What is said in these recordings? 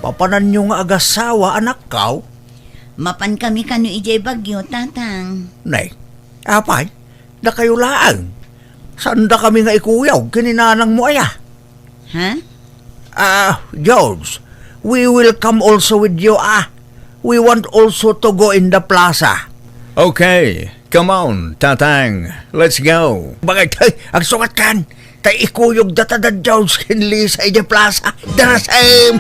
Papanan nyo nga agasawa, anak kaw? Mapan kami kanu ijay bagyo, tatang. Nay, apay, da kayo laang. Saan da kami nga ikuyaw, kininanang mo aya? Ha? George, we will come also with you, We want also to go in the plaza. Okay, come on, Tatang. Let's go. Bagay tay, ang sukat kan. Tay ikuyog data da George kinli sa ija plaza. The same.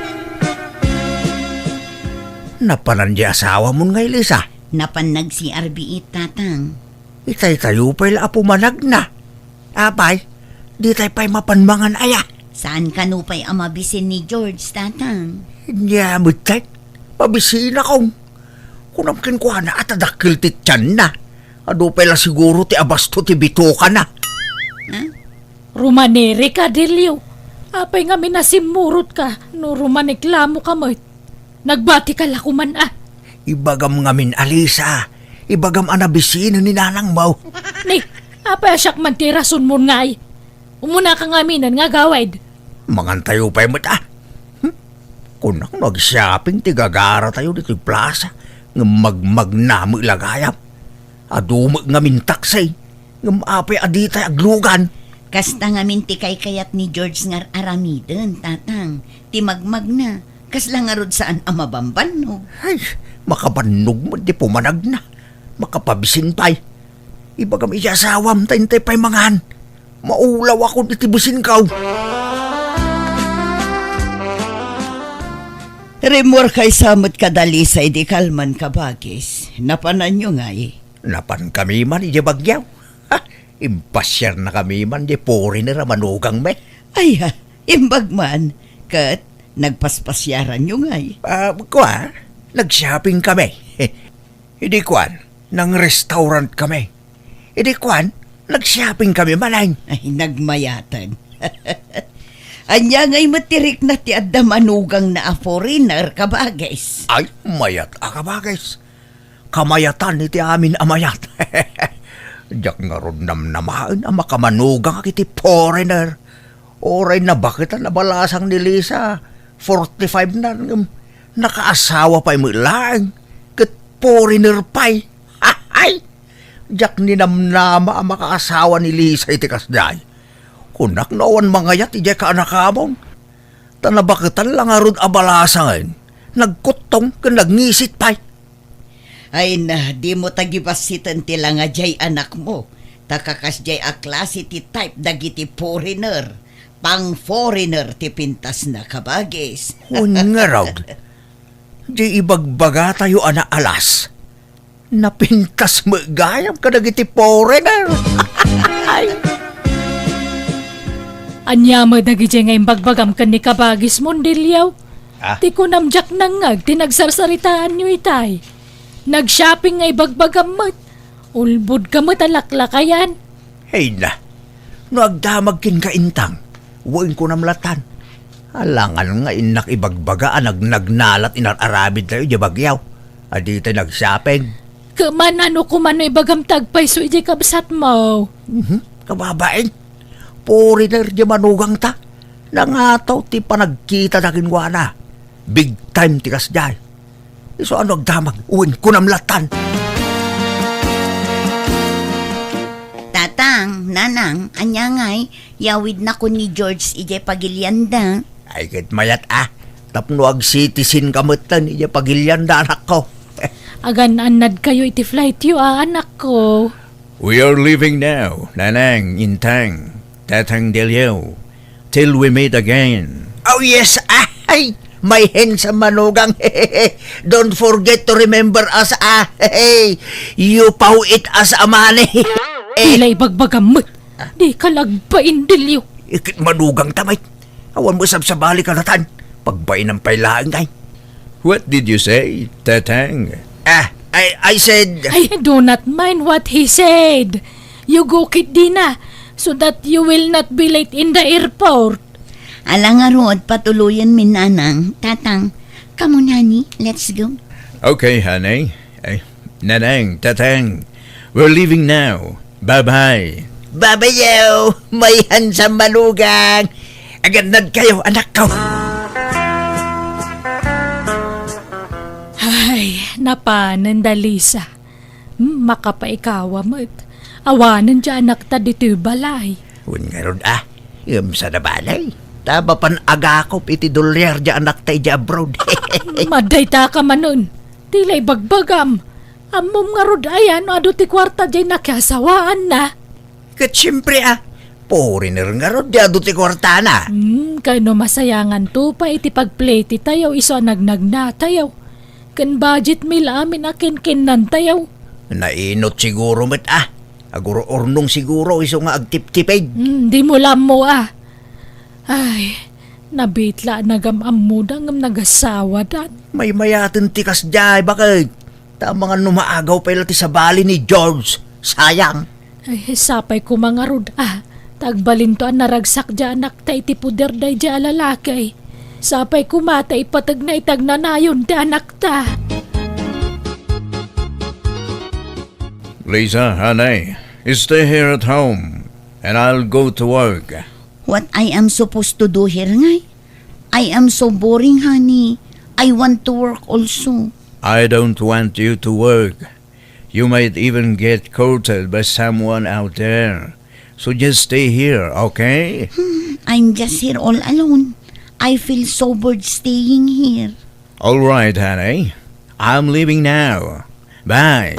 Napanan di asawa mo ngay Lisa. Napanag si RBE, tatang. Itay tayo pa'y lapumanag na. Apay, di tayo pa'y mapanmangan aya. Saan kanupay ang mabisin ni George, tatang? Nyamit tay, pabisina kong. Kunamkin ko na at adakil ti tiyan na. Ado pala siguro ti abasto ti bito ka na. Rumanere ka, Delio. Apay nga minasimurot ka, no rumaniklamo ka mo. Nagbati ka lakuman Ibagam ngamin Alisa. Ibagam anabisina ni nanang mau. Ni, apay asyak man ti rason mo nga Umuna ka ngaminan nga gawad. Mangantayo pa'y mata. Kunang nag-shopping ti gagara tayo dito plaza. Nga magmagnamo ilagayap. Adumag nga mintaksay. Nga maapay aditay aglugan. Kasta nga minti kay kayat ni George ngar aramiden, tatang. Ti magmag na. Kasla nga rod saan ang mabamban, no? Ay, makabanog mo di pumanag na. Makapabisin pa'y. Ibagam iyasawam tayntay pa'y mangan. Maulaw ako itibusin kaw. Remor kay samot kadali sa di kalman kabagis. Napanan nyo nga Napan kami man iya bagyaw. Impasyar na kami man di foreigner manugang me. Ay ha, imbag man. Kat, nagpaspasyaran nyo nga Nag-shopping kami. Hindi kwan, nang restaurant kami. Hindi kwan, nag-shopping kami manay. Ay, nagmayatan. Anya nga'y matirik na ti adda manugang na a foreigner kabagis. Ay, mayat akabagis. Kamayatan iti amin amayat. Diyak nga ron namnamaan ang makamanugang akiti foreigner. Oray na bakit ang nabalasang ni Lisa? 45 na nakaasawa pa'y lang. Kat foreigner pa'y. Ay! Diyak ni namnama ang makaasawa ni Lisa iti kasday. Kunak nawan mangayat iti ka anakamon. Tanabakitan lang arod abalasangan. Nagkutong ka nagngisit pa'y. Ay na, di mo tagipasitan ti lang nga jay anak mo. Takakas jay a klase ti type dagiti foreigner. Pang foreigner ti pintas na kabagis. Nga raw. Di ibagbaga tayo ana alas. Napintas mo gayam ka dagiti foreigner. Anya mo dagi nga imbagbagam ka ni kabagis mo, Delio. Ti ko namjak nangag, tinagsarsaritaan nyo itay. Nag-shopping nga ibagbagam mo't. Ulbud ka mo't alaklakayan. Hey na. Nagdamag kin ka intang. Huwag ko namlatan. Alangan nga inak ibagbaga nagnalat inararabid tayo di bagyaw. Adi tayo nag-shopping. Kaman ano kumano ibagam tagpay so iti kabsat mo. Kababain. Foreigner di manugang ta. Nangataw ti panagkita na kinwana. Big time ti kasday. So ano agdamag, uwin ko namlatan. Tatang, nanang, anya nga'y, yawid na ko ni George ijay pagilyanda. Ay kit mayat tapno ag citizen kamutan iya pagilyanda anak ko. Agan anad kayo iti flight yu anak ko. We are leaving now, Nanang, Intang, Tatang Delio, till we meet again. Oh yes, ay! My handsome manugang, don't forget to remember us, you paw it as a money. Tila ibagbagam mo't. Di ka lagpain, Delio. Ikit manugang tamay. Awan mo sabsabali kalatan. Pagbain ng pailaan kay. What did you say, Tatang? I said... I do not mind what he said. You go kit di na, so that you will not be late in the airport. Alang nga rod, patuluyan min nanang. Tatang, kamo nani, let's go. Okay, honey. Nanang, Tatang, we're leaving now. Bye-bye. Babayaw, may handsome manugang. Agad kayo, anak ko. napanan Dalisa. Makapaikawa mo't. Awanan dyan anak ta dito balay. Un nga ron sa nabalay. Taba pan agakop iti dolyar dyan anak tayo dyan abroad. Maday ta ka manon. Tilay bagbagam. Amom nga rod ayan, ado ti kwarta dyan nakasawaan na. Kat siyempre foreigner nga ron dyan ti kwarta na. Kano masayangan to pa iti pagplay ti tayaw iso nagnagna tayaw. Kan budget mila amin akin kinan tayaw. Nainot siguro met Aguro ornong siguro iso nga agtip-tipid. Di mo lam mo Ay, nabitla nagamam mo ngam nagasawa dan. May mayatin tikas dyan bakit? Tama nga numaagaw pa ilati sa bali ni George. Sayang. Ay, sapay ko mga rod Tagbalin to ang naragsak dyan anak ta iti puder day dyan lalakay. Sapay kumata ipatag na itagnanayon da anak ta. Lisa, honey, stay here at home, and I'll go to work. What I am supposed to do here, ngay? I am so boring, honey. I want to work also. I don't want you to work. You might even get courted by someone out there. So just stay here, okay? I'm just here all alone. I feel so bored staying here. All right, honey. I'm leaving now. Bye.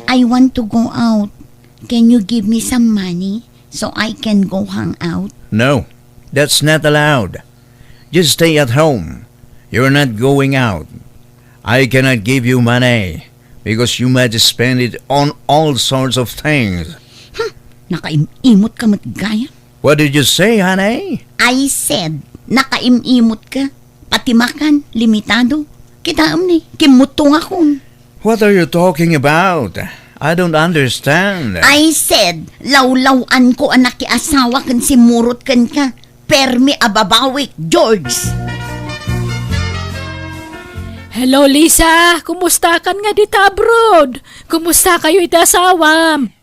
I want to go out. Can you give me some money so I can go hang out? No, that's not allowed. Just stay at home. You're not going out. I cannot give you money because you might spend it on all sorts of things. Nakaimimot ka matgaya. What did you say, honey? I said, nakaimimot ka. Pati makan, limitado. Kitaam ni, kimutong akong. What are you talking about? I don't understand. I said, lawlawan ko anak asawa kan si murot kan ka. Permi ababawik, George. Hello Lisa, kumusta kan nga dita abroad? Kumusta kayo iti asawam?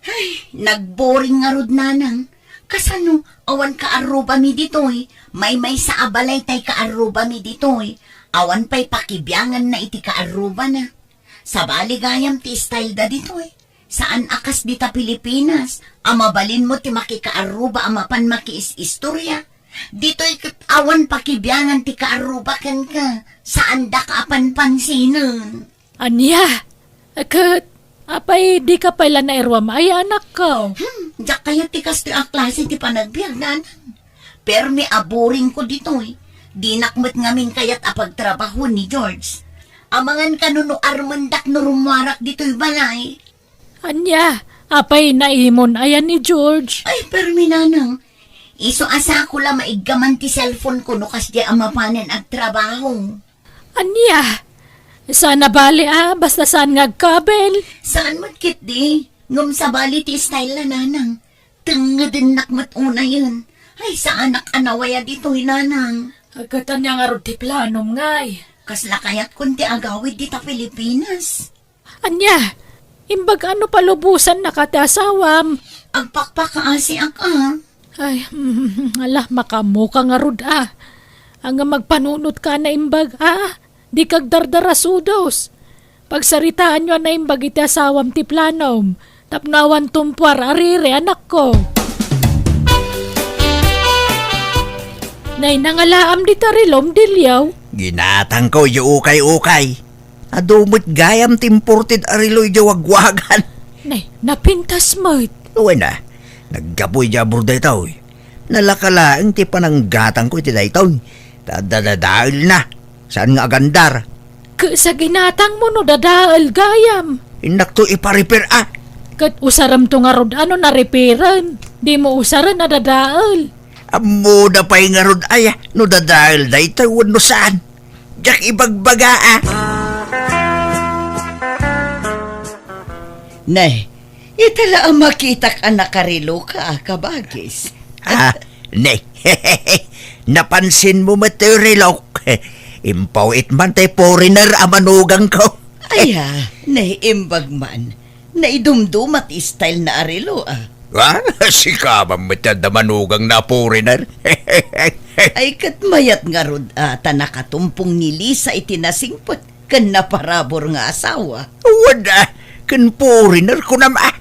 Nagboring nga rod nanang. Kasano, awan ka aruba mi ditoy. May sa abalay tay ka aruba mi ditoy. Awan pa'y pakibyangan na iti ka aruba na. Sa baligayam ti style da ditoy. Saan akas dita Pilipinas, amabalin mo ti makikaaruba amapan makiis-istorya. Dito'y awan pakibyangan ti kaaruba kan ka. Saan da ka apan pansinan? Anya, akat, apay di ka pala na erwam ay anak ko. Diyak kaya ti kas ti klase ti panagbiag nanan. Pero may aboring ko dito'y. Di nakmet ngamin kayat apagtrabaho ni George. Amangan kanuno armandak no rumwarak dito'y balay. Anya, apay naimon ayan ni George. Ay, permi nanang. Iso asa ko lang maigaman ti cellphone ko no kas di amapanen ag trabaho. Anya, sana bali basta saan ngagkabel. Saan matkit di? Ngum sa bali ti style na nanang. Tengedin nakmat una yun. Ay, sa anak anawaya dito'y nanang. Agatan niya nga ro ti planom ngay. Kasla kayat kunti agawid dita Pilipinas. Anya, imbag ano palubusan na kati-asawam. Agpakpakaasi ak. Ay, alah, makamuka nga rod Ang magpanunot ka na imbag di kag dardarasudos. Pagsaritaan nyo na imbag iti asawam ti planom. Tapnawan tumpwar arire anak ko. Nay nangalaam di tarilom dilyaw. Ginatang ko yu ukay-ukay. Adumot gayam timported ariloy jawagwagan. Nay, napintas mo't. Uwe na, naggapoy jabur da ito. Nalakalaang ti pananggatang ko iti da ito. Dadadadahil na. Saan nga agandar? Sa ginatang mo no dadaal gayam. Inak to iparipir Kat usaram to nga rod ano na repairan. Di mo usaran na dadaal. Amo na pa'y nga ron no dadahil da ito no saan. Diyak ibagbaga Nay, itala ang makita ka nakarilo ka, kabagis. Ne, napansin mo materilok. Impawit man tay foreigner amanugang ko. Aya, nay imbag man. Naidumdumat style na arilo Ha? Si kabang matyan na manugang na foreigner. Ay kat mayat nga rod ata nakatumpong ni Lisa itinasingpot kan naparabor nga asawa. Wala, kan foreigner ko naman.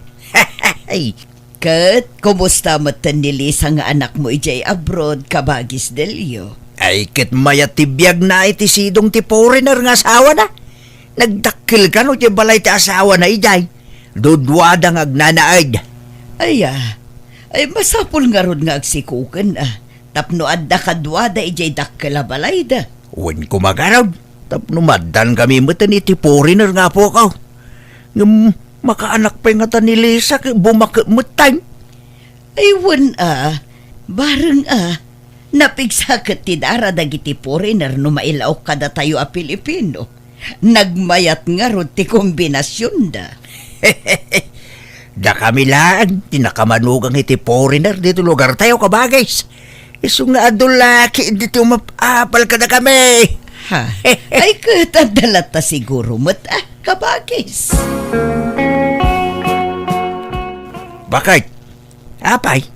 Ay, Kat, kumusta matan ni Lisa nga anak mo ijay abroad kabagis delyo? ay kit maya tibiyag na iti sidong ti foreigner nga asawa na. Nagdakil ka no ti balay ti asawa na ijay. Dudwada nga agnanaad. Ay masapul nga rod nga agsikukan Tapno adda kadwada ijay dakkala balay da. Wen kumagaraw. Tapno maddan kami matan iti foreigner nga po ka. Ngam makaanak pa nga ta ni Lisa bumakmutay. Ay wan bareng napigsakat ti dara dagiti foreigner no mailaw kada tayo a Pilipino. Nagmayat nga rod ti kombinasyon da. Da kami lang, tinakamanugang iti foreigner dito lugar tayo kabagays. Isong nga adulaki dito mapapal ka na kami. Ha? Ay katadala ta siguro kabagis. Bakit? Apay,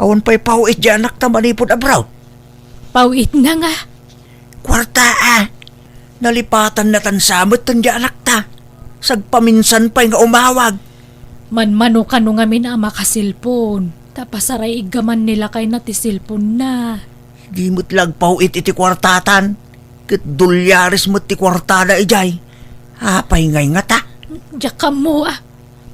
awan pa'y pauit dyan anak ta manipod abroad. Pauit na nga. Kwarta nalipatan na tansamot tan dyan anak ta. Sagpaminsan pa'y nga umawag. Manmano ka no nga minama ka silpon. Tapasaray igaman nila kay na ti silpon na. Di mo't lag pauit iti kwartatan. Kit dolyaris mo't ti kwartada ijay. Apay ngay nga ta. Diyak ka mo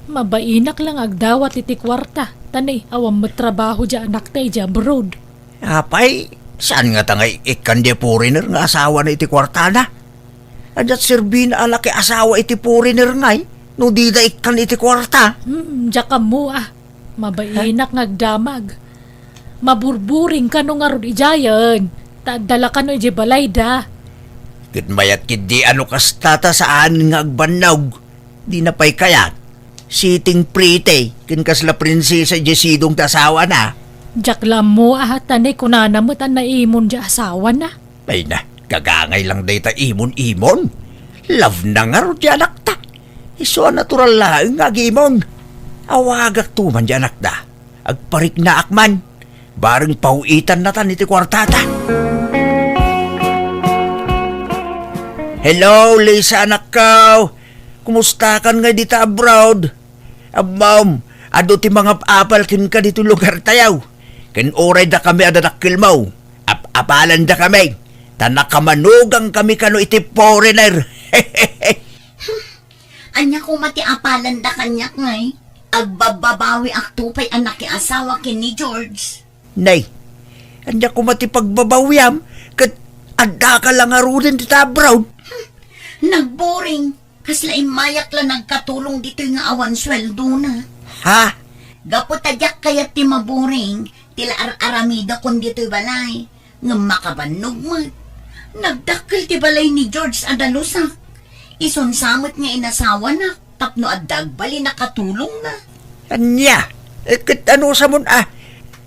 Mabainak lang agdawat iti kwarta. Tanay, awang matrabaho dya anak tayo dya abroad. Apay, saan nga tangay ikan di foreigner nga asawa na iti kwartada? Adat sirbin alaki asawa iti foreigner ngay. No di da ikan iti kwarta. Diyak ka mo Mabainak ngagdamag. Maburburing ka no nga ron ijayan. Tadala ka no iji balay da. Kit mayat kit di ano kastata saan nga agbanawg. Di na pa'y kayat. Sitting pretty. Kinkasla prinsesa jesidong tasawa na. Diyak lang mo tanay kunanamot ang naimon dya asawa na. Ay na, gagangay lang day ta imon-imon. Love na nga ro di anak ta. Iso natural lang nga gimon. Awagak tuman di anak da. Agparik na akman. Bareng pauitan na tan iti kwartata. Hello, Lisa anak ko. Kumusta kan nga dita abroad? Ma'am, ado ti mga apal kin ka dito lugar tayaw. Kin oray da kami adadakil mo. Apalan da kami. Tanakamanugang kami kano iti foreigner. Anya ko mati apalan da kanyak ngay. Agbababawi aktupay anak ki asawa kin ni George. Nay, anya ko mati pagbabawyam. Kat adda ka lang arunin dita abroad. Nagboring. Kasla imayak lang nagkatulong dito nga awan sweldo na. Ha? Gaputadyak kaya ti maboring. Tila aramida kon dito'y balay. Nga makabanog mo. Nagdakil ti balay ni George Adalusak. Isunsamot nga inasawa na. Tapno adag bali nakatulong na. Anya? Kat ano sa mun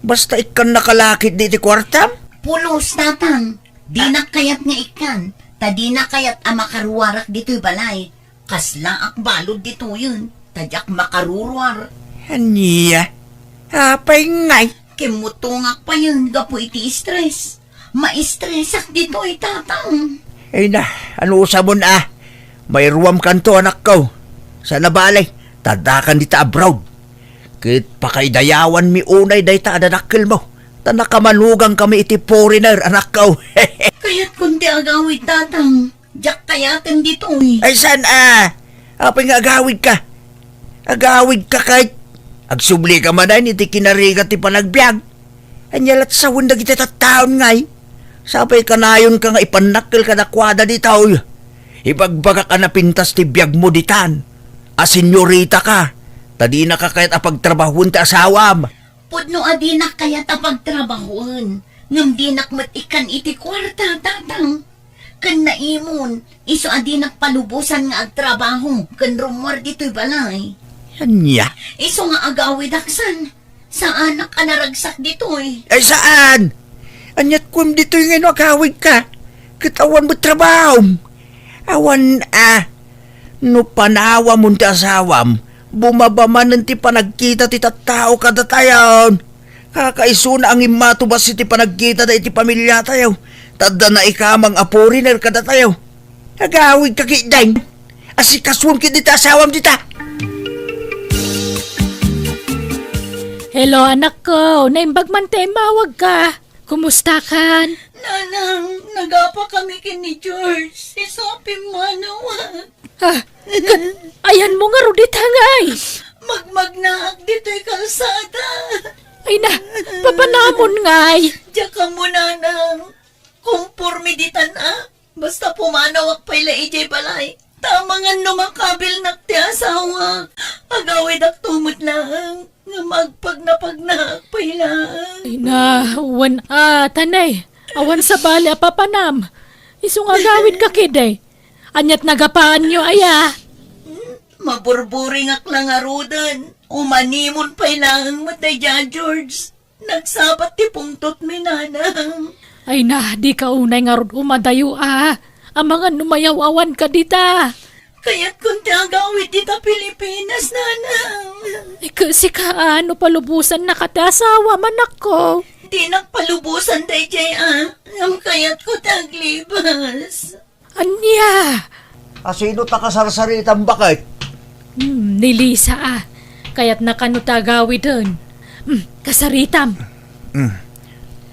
basta ikan nakalakit di ti kwartam? Pulos tatang. Di na kayat nga ikan. Tadi na kayat makaruwarak dito'y balay. Kasla akbalod dito yun. Tadyak makarurwar. Anya? Apay ngay. Kimutungak pa yun. Gapo iti stress. Ma-stressak dito tatang. Ay na, ano sa mun may ruwam kanto anak ko. Sa nabalay, tadakan dita abroad. Kit pakaidayawan mi unay day ta adadakil mo. Tanakamanugang kami iti foreigner anak ko. Kaya't kundi agawid tatang. Diyak kayatin dito Ay saan apay nga agawid ka. Agawid ka kahit agsubli ka man ay iti kinarigat ti panagbiag. Anyalat sa wanda kita taon ngay. Sapay kanayon ka nga ipanakil ka nakwada di tao. Ibagbaga ka na pintas ti biag mo ditan. Senyorita ka. Tadi na ka kahit apagtrabahon ti asawam. Pudno adi na kaya tapagtrabahuan. Ngam di nakmatikan iti kwarta tatang. Kan naimon, iso adi nakpalubusan nga agtrabaho. Kan rumor dito'y balay. Anya? Iso nga agawid aksan. Sa anak ka naragsak dito'y. Ay saan? Anyat kum dito yung agawid ka. Kitawan mo trabaho. Awan no panawa mo ti asawam. Bumaba man ti panagkita ti tattao kada tayon. Kakaisuna ang imatubas iti panagkita da iti pamilya tayo. Tadda na ikamang aporiner kada tayo. Agawid ka kidain. Asikaswam kiti asawam dita. Hello anak ko, naimbag man tayo mawag ka. Kumusta kan? Nanang, nagapa kami kini George. Si Sophie manawag. Ayan mo nga rudit hangay. Magmagnaak dito'y kalsada. Ay na, papanamon ngay. Diya ka mo, nanang. Kumpurmi ditan basta pumanawak pa'y laijay balay. Tamangan numakabil nakti asawa. Agawid ak tumot lang. Nga magpagnapak pa'y lang. Ay na, wan tanay. Awan sa bali papanam. Isong agawid ka kiday. Anyat nagapaan nyo aya. Maburburing ak lang arudan. Umanimon pa'y lang matay dyan, George. Nagsabat ti pungtot mi nanang. Ay na, di ka unay nga rod umadayo Ang mga numayaw-awan ka dita. Kaya't kung tagawid dita Pilipinas, nanang. Ay kasi ka ano palubusan na katasawa manak ko. Di nagpalubusan day jay Ang kaya't ko taglibas. Anya? Asino ta kasarsaritan bakit? Ni Lisa Kaya't nakanutagawi dun. Kasaritam.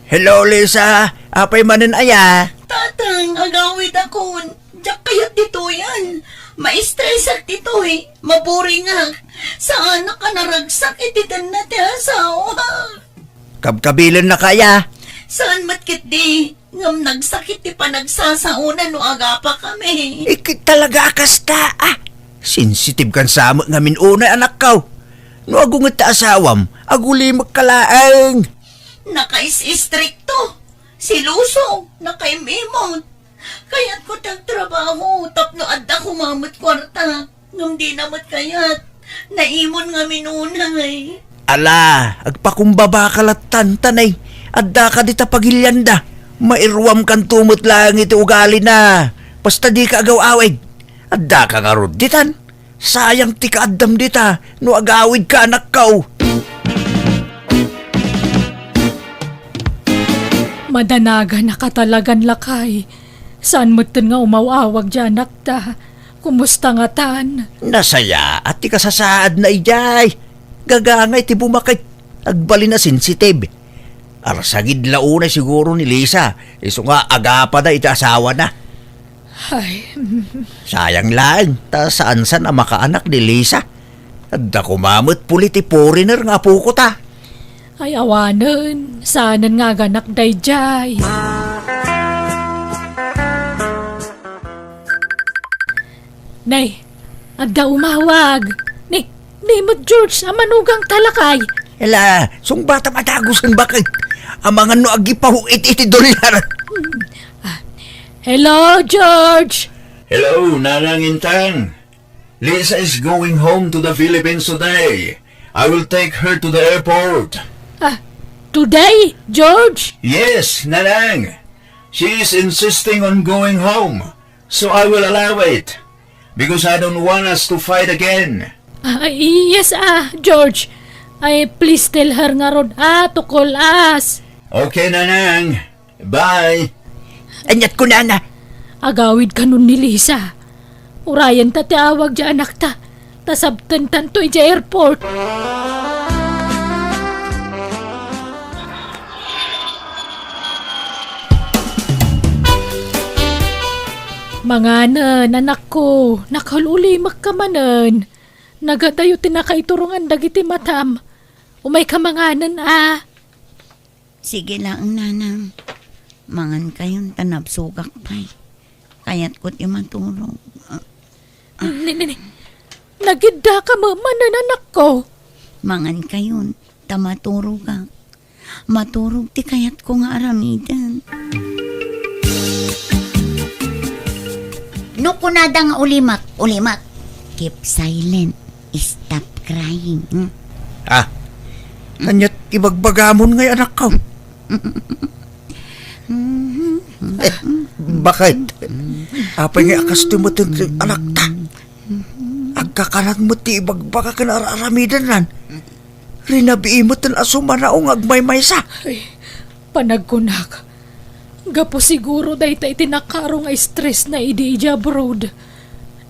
Hello, Lisa. Apay manin aya. Tatang, agawid akon. Diyak kaya't dito yan. Ma-stress at dito Maburing Saan ka naragsak ititan na ti asawa? Kabkabilan na kaya. Saan matkit di? Ngam nagsakit ti panagsasauna no agapa kami. Ikit talaga kasta. Sensitive kan sa mo ngamin unay anak kaw. No agungat ta asawam, aguli magkalaang. Nakais-istrikto. Si Luso, nakaimimot. Kaya't ko tagtrabaho, tapno adda kumamot kwarta. Ngam di namat kayat. Naimon nga minunay. Ala, agpakumbaba kalatan tanay. Adda ka dita pagilyanda. Mairwam kan tumot lang iti ugali na. Basta di ka agaw-awid. Adda ka nga rod ditan. Sayang ti kaadam dita. No agawid ka anak kaw. Madanaga na katalagan lakay. Saan mo nga umawawag dyan nakta? Kumusta nga tan? Nasaya at ti kasasaad na ijay. Gagangay ti bumakit. Agbali na sensitive. Arsagid launa siguro ni Lisa. Iso nga agapa na iti asawa na. Ay, Sayang lang. Ta saan-san ang makaanak ni Lisa. Adda kumamot puli ti foreigner nga po ko ta. ay awanan. Saanan nga ganak dayjay. Nay, adda umawag. Ni mo George, amanugang talakay. Ela, sung bata matagusan bakit? Ang mga no agipahuit iti dolyar. Hello, George. Hello, Nanang Intang. Lisa is going home to the Philippines today. I will take her to the airport. Today, George? Yes, Nanang. She is insisting on going home, so I will allow it. Because I don't want us to fight again. Yes, George. Please tell her nga rod, to call us. Okay, Nanang. Bye. Anyat ko na. Agawid ka nun ni Lisa. Urayan ta tiawag dya anak ta. Tasabtan tanto dya airport. Manganan, anak ko. Nakalulimak ka manan. Nagadayo tinakaiturungan dagiti matam. Umay ka manganan, Sige lang, nanang. Mangan kayon tanabsugak pay. Kaya't ko ti matulog. Nagidda ka manan, anak ko. Mangan kayon, tamaturog ka. Maturog ti kayat ko nga aramidan. No kunada nga ulimak. Keep silent. Stop crying. Anyat ibagbagamon ngay anak ko. Bakit? Apay nga akas tumutin anak ta. agkakalat mo ti ibagbaka kinararamidan nan. Rinabii mo tan asumanaong agmay-may sa. Panagkunak. Gapo siguro dahi tayo tinakaro nga stress na idi ija abroad.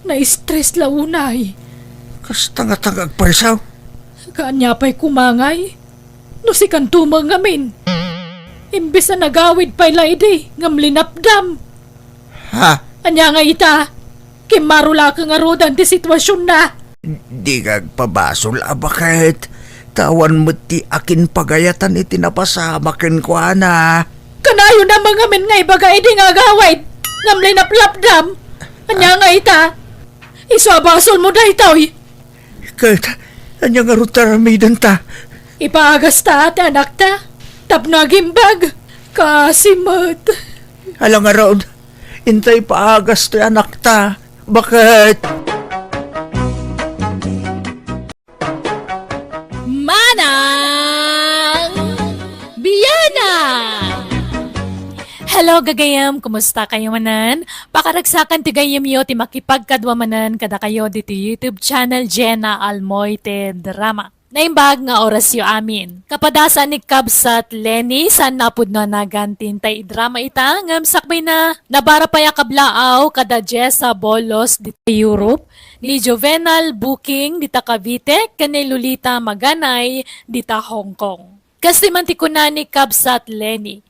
Na stress launay. Kas tanga-tangag parisaw. Kanya pa'y kumangay. No si kantumang ngamin. Imbes na nagawid pa'y laidi, ngam linapdam. Ha? Anya nga ita, kimarula ka nga rodan ti sitwasyon na. Di kagpabasol abakit. Tawan mo ti akin pagayatan iti napasama ken ko na. Kanayo na mga men nga ibaga idi nga gawid, ngam linaplapdam. Anya nga ita, isabasol mo dahi taoy. Kahit anya nga rutaramidan ta. Ipaagas ta at anak ta, tapnagimbag, kasimot. Alang nga raon, intay paagas to anak ta. Bakit? Manang Biyana! Hello gagayam, kumusta kayo manan? Pakaragsakan ti gayam yo ti makipagkadwa manan kada kayo dito YouTube channel Jenna Almoite Drama. Naimbag nga oras yo amin. Kapadasan ni Kabsat Lenny san napud na nagantin tay drama ita ngam sakbay na nabara paya kablaaw kada Jessa Bolos dito Europe ni Jovenal Booking dita Cavite ken ni Lolita Maganay dita Hong Kong. Kasi man ti kunani Kabsat Lenny.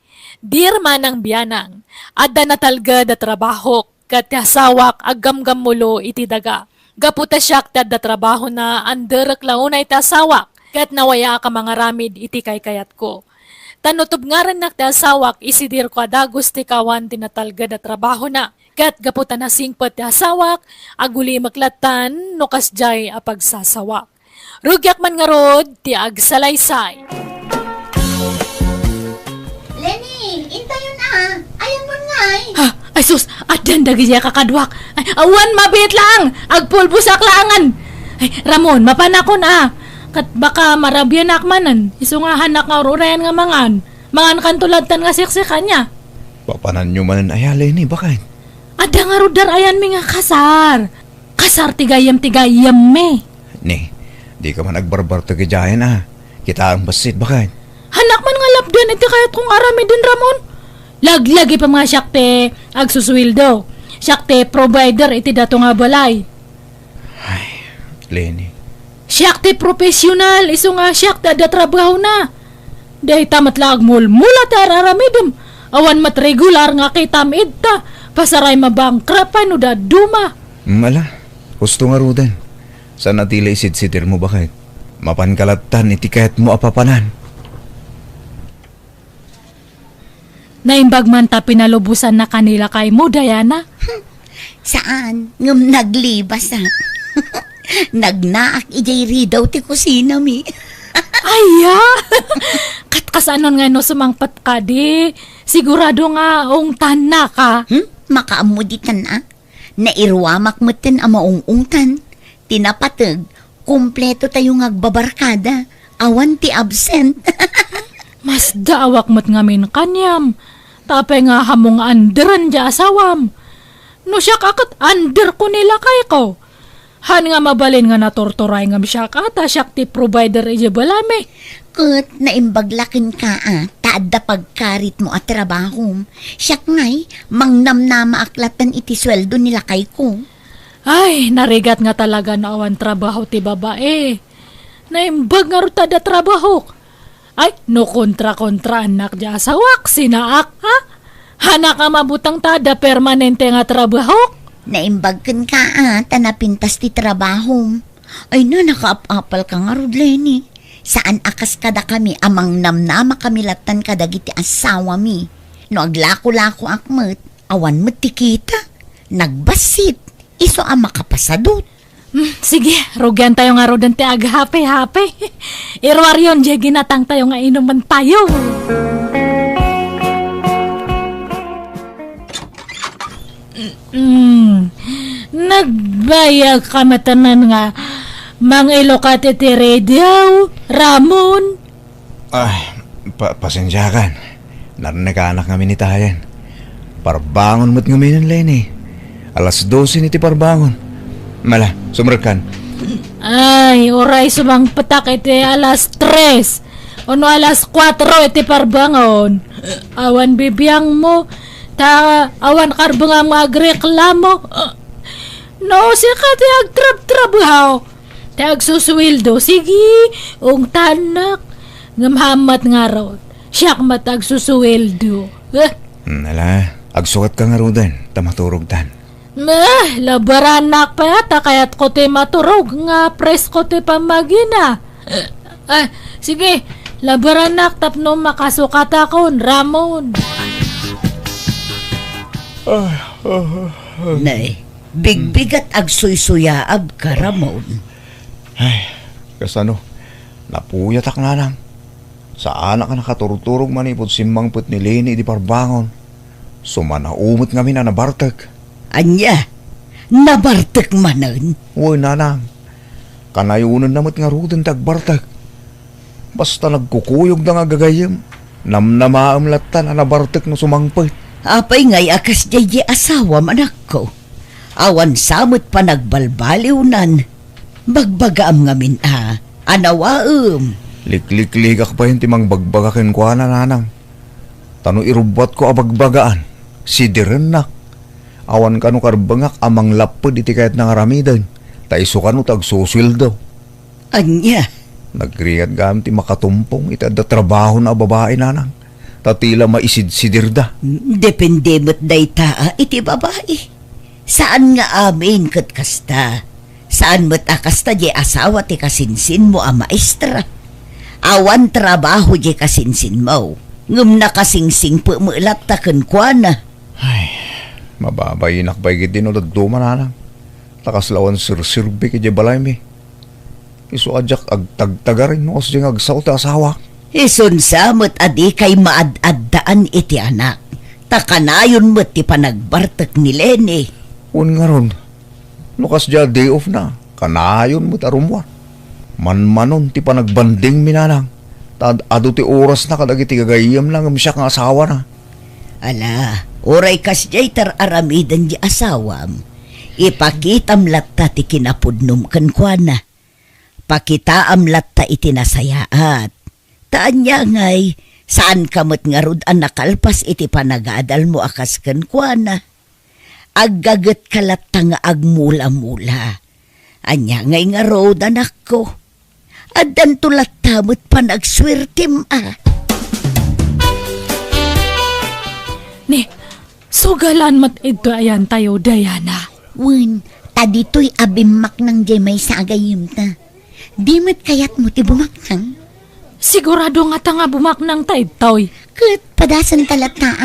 Dir manang biyanang adda na talga da trabaho kat sawak agam-gam mulo iti daga. Gaputa siyak da trabaho na anderak launay tasawak kat nawaya ka mga ramid iti kayat ko. Tanutob nga rin nak tasawak isidir ko adagos ti kawan tinatalga da trabaho na. Kat gaputa na singpet tasawak aguli maklatan no kasjay apagsasawak. Rugyak man nga rod ti agsalaysay. Lenny, intayo na. Ayan mo nga eh. Ha, ay sus, adan dagi siya kakadwak. Ay, awan mabit lang, agpulbo sa klangan. Ay, Ramon, mapanako na. Kat baka marabyan akmanan, isungahan na kaururayan nga mangan kantulatan nga siksikan niya. Papanan nyo man ayalay ni, bakit? Ada nga rudar ayan mi nga kasar. Kasar tigayam me. Ni, di ka man nagbarbar tagajayan Kita ang basit, bakit? Hanak man nga lapdan iti kayat kong arami din Ramon. Laglagi pa mga syakte agsuswildo. Syakte provider iti dato nga balay. Lenny. Syakte profesional iso nga syakte da trabaho na. Dahi tamat laag mulmula ta araramidem. Awan mat regular nga kay tamid ta. Pasaray mabangkrapan o da duma. Mala, gusto nga rudan. Sa natila isid-sidir mo, bakit? Mapankalatan iti kahit mo apapanan. Naimbag man ta pinalubusan na kanila kay mo, Diana. Saan? Ngam naglibas Nagnaak ijay ridaw ti kusina mi. Aya! Katkasanon nga no sumangpat ka di. Sigurado nga ungtan na ka. Makaamuditan na. Nairwamak moten ang maungungtan. Tinapatag, kumpleto tayong agbabarkada. Awan ti absent. Mas daawak mo't ngamin kanyam. Tapay nga hamong anderan di asawam. No siya kakat under ko nila kay ko. Han nga mabalin nga natortoray nga siya kata siya ti provider ije balame. Kat naimbaglakin ka taadda pagkarit mo at trabaho. Siyak ngay, mangnamnama aklatan iti sweldo nila kay ko. Ay, narigat nga talaga na awan trabaho ti babae. Naimbag nga rutada trabaho. Ay, no kontra-kontra anak di asawak, sinaak ha? Hana ka mabutang tada permanente nga trabaho? Naimbagkan ka tanapintas ti trabaho. Ay na, nakaap-apal ka nga rod, Lenny. Saan akas kada kami, amang namnama kami latan kadagiti asawa mi. No aglako-lako akmet, awan mo tikita. Nagbasit, iso ang makapasadot. Sige, rugyan tayo nga rodan ti aghape-hape. Irwaryon, di ginatang tayo nga inuman tayo. Nagbayag ka matanan nga mangilo ka ti radio, Ramon. Ay, pasensyakan. Narinig-anak kami ni Tayan. Parbangon mo't nguminan, Lenny. 12:00 ni ti parbangon. Mala, sumrekan. Ay, oray sumang patak iti alas 3. Ono alas 4 iti parbangon. Awan bibiyang mo. Ta awan karbang ang agreklamo. No, siya ka ti agtrab-trabaho. Ti agsuswildo. Sige, ung tanak. Ngamhamat nga ron. Siyak mat agsuswildo. Nala, agsukat ka nga rudan, tamaturog tan. Labaranak pa yata kaya't ko ti maturog nga pres ko ti pamagina. Sige, labaranak tapno makasukat akon, Ramon. Nay, bigbigat agsuy-suyaab ka, Ramon. Ay, kasano, napuyat ak na lang. Saan ka nakaturog-turog manipod simbang put ni Leni di parbangon. Sumanaumot nga na nabartag. Anya, nabartek manan. Uy, nanang. Kanayunan namot nga rudan tagbartag. Basta nagkukuyog na nga gagayam. Namnamaam latan na nabartek no sumangpit. Apay ngay akas jay asawa manak ko. Awan samot pa nagbalbaliwnan. Bagbagaam ngamin anawaam. Liklik-likak pa yun timang bagbagakin ko na nanang. Tano irubat ko abagbagaan. Si Direnak. Awan ka no karbangak amang lapod iti kahit nangaramidan. Taiso ka no tagsusil daw. Anya, Nagriat gamti makatumpong itadda trabaho na babae nanang. Tatila maisid-sidir da. depende mo't dayta iti babae. Saan nga amin kat kasta? Saan mo't akasta jay asawa ti kasinsin mo maestra? Awan trabaho jay kasinsin mo. Ngum na kasingsing po mo ilatakan kwa na. Mababayinak ba igit din ulad duman nanang. Takaslawan sir-sirbi kaya balay mi. Isu ajak agtagtagarin no kasi agsaw ta asawa. Ison samot adi kay maad-addaan iti anak. Takanayon mo't ti panagbartak ni Lene. Un nga ron. Lukas dya day off na. Kanayon mo tarumwa. Manmanon ti panagbanding minanang. Tad ado ti oras na kadagiti gagayam lang ang siya kang asawa na. Ala, oray kas jay tar aramidan di asawam. Ipakitam latta ti kinapudnum kan kwa na. Pakitaam latta iti nasayaat. Taan niya ngay, saan kamot nga rod ang nakalpas iti panagadal mo akas kan kwa na. Aggagat kalatta nga agmula-mula. Anya ngay nga rod anak ko. Adan tulatta mo't panagswertim Ni, sugalan mat ito ayan tayo, Diana. Wen, tadito'y abimak ng jemay sa agayim ta. Di mo't kayat mo ti bumaknang. Sigurado nga ta nga bumaknang tayo, Toy. Kat padasan talata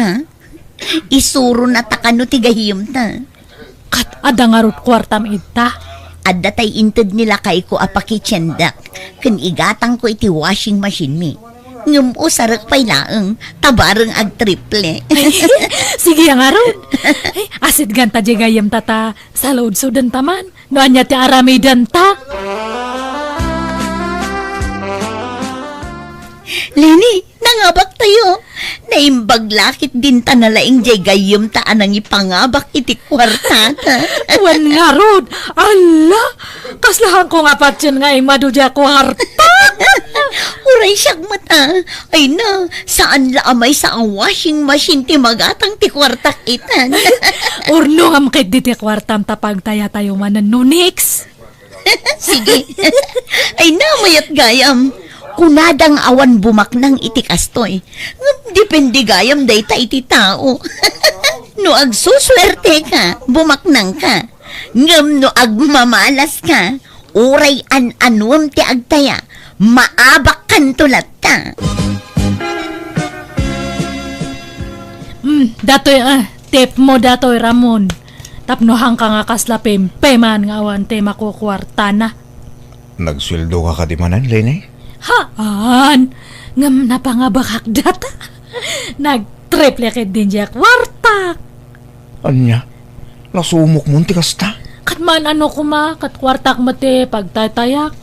Isuro na takano ti gahiyom ta. Kat adangarot kwartam ita. Adda tay inted nila kay ko apakitsendak. Kan igatang ko iti washing machine mi. Ngum o sarak pay laeng, tabareng ag triple. Sige ang aron. Ay, asid ganta di gayam tata sa load sudan taman. No anya ti aramidan ta. Leni, nangabak tayo. Naimbag lakit din ta nalaing jay gayom ta anang ipangabak iti kwartata. Wan nga rod. Ala, kaslahan ko nga patyan nga imadudya kwarta. Uray siyag mata. Ay na, saan laamay sa ang washing machine ti magatang ti kwartak itan. Urno nga makit di ti kwartam tapag taya tayo manan no nix. Sige. Ay na, mayat gayam. Kunadang awan bumaknang iti kastoy. Depende gayam dayta iti tao. No agsuswerte ka, bumaknang ka. Ngam no agmamalas ka, uray an-anwam ti agtaya, maabak kan tulat ta. Datoy tip mo datoy Ramon. Tapnohang ka nga kaslapim, peman nga awan te makukwarta na. Nagsweldo ka kadimanan, Lene? Haan, ngam na pa nga bakak data. Nag-triple kid din siya kwarta. Anya? Nasumok mo ti kasta? Katman ano kuma, kat kwartak mati pagtatayak.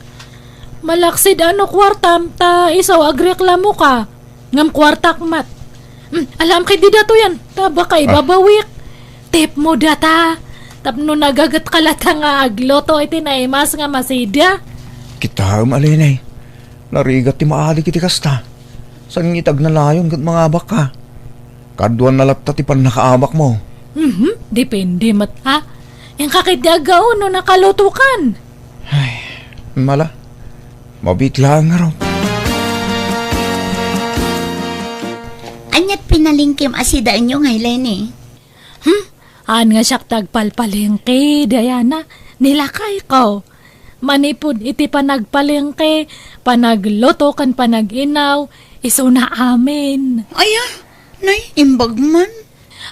Malaksid ano kwartam, ta isaw agreklamo ka. Ngam kwartak mat. Alam kay di dato yan, ta baka ibabawik. Tip mo data. Tapno nagagat kalata nga agloto iti naimas nga masidya. Kita malinay. Narigat ti maali kiti kasta. San ngitag na layon kat mga abak ka. Kaduan na latta ti pan nakaabak mo. Depende mat ha. Yung kakidagaw no nakalutukan. Mala. Mabitla nga raw. Anyat pinalingkim asidaan nyo ngay, Lenny. An nga siyak tagpalpalengke, Diana. Nilakay ko. Manipod iti panagpalengke, panagloto kan panaginaw, iso na amin. Aya, nay, imbag man.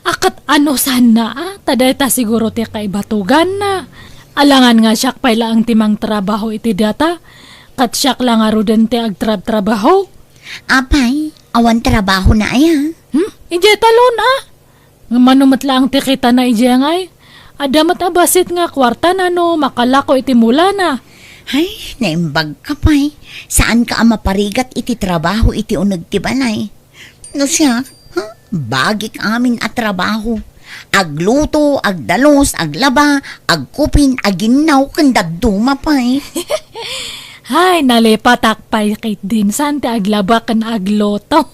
Akat ano sana taday ta siguro ti kay batugan na. Alangan nga siyak pala ang timang trabaho iti data. Kat siyak lang arudan ti agtrab-trabaho. Apay, awan trabaho na aya. Ije talon Nga manumat lang ti kita na ije ngay. Adamat abasit nga kwarta na no makalako iti mula na. Ay, naimbag ka pay. Saan ka maparigat iti trabaho iti unag ti balay? No siya, bagik amin at trabaho. Agluto, agdalos, aglaba, agkupin, aginaw, kandagduma pay. Hay, nalipatak pa'y kay dinsan ti aglaba kan agloto.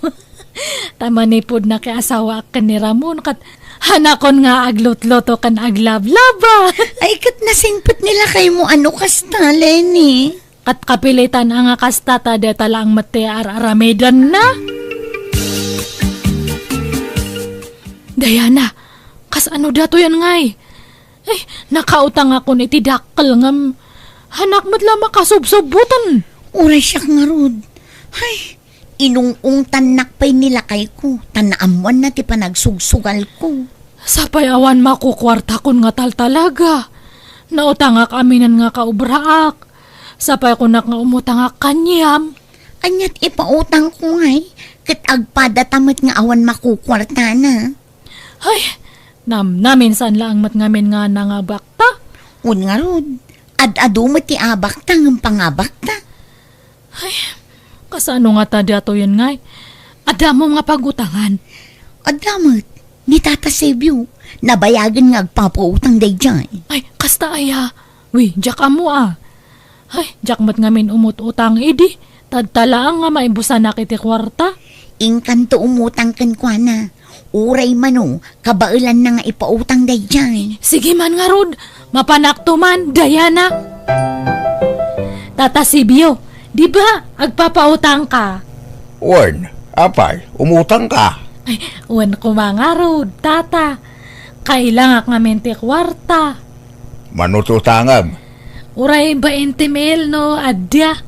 Tamanipod na kay asawa kan ni Ramon kat hanakon nga aglotloto kan aglablaba. Ay, kat nasingpit nila kay mo ano kasta, Lenny. Kat kapilitan ang kastata de talang mati aramedan na. Diana, kas ano dato yan ngay? Eh, nakautang ako ni ti dakkel ngam hanak matla makasubsubutan. Uray siya nga rod. Ay, inung tanak pa'y nila kay ko. Tanaamuan na ti panagsugsugal ko. Sapay awan makukwarta kun nga tal talaga. Nautangak aminan nga kaubraak. Sapay kunak nga umutangak kanyam. Anyat ipautang ko ngay. Kat agpadatamat nga awan makukwarta na. Ay, naminsan lang mat ngamin nga nangabakta. Un nga rod. Ad-adumat ti abakta ng pangabakta. Kasano nga ta dato yun ngay? Adamo nga pagutangan. Adamat, ni Tata Sebyo. Nabayagan nga agpapautang day dyan. Ay, kasta aya. Uy, jak amo Ay, jak mat ngamin umut-utang idi. Tadtalaan nga maibusan na kiti kwarta. Ingkanto umutang kan kwa na. Uray mano, kabailan na nga ipautang day dyan. Sige man nga rod, mapanakto man, Diana. Tata Sibyo, di ba agpapautang ka? Wen, apay, umutang ka. Ay, uwan ko mga rod, tata. Kailangan nga mente kwarta. Manututangam. Uray 20 mil no, adya.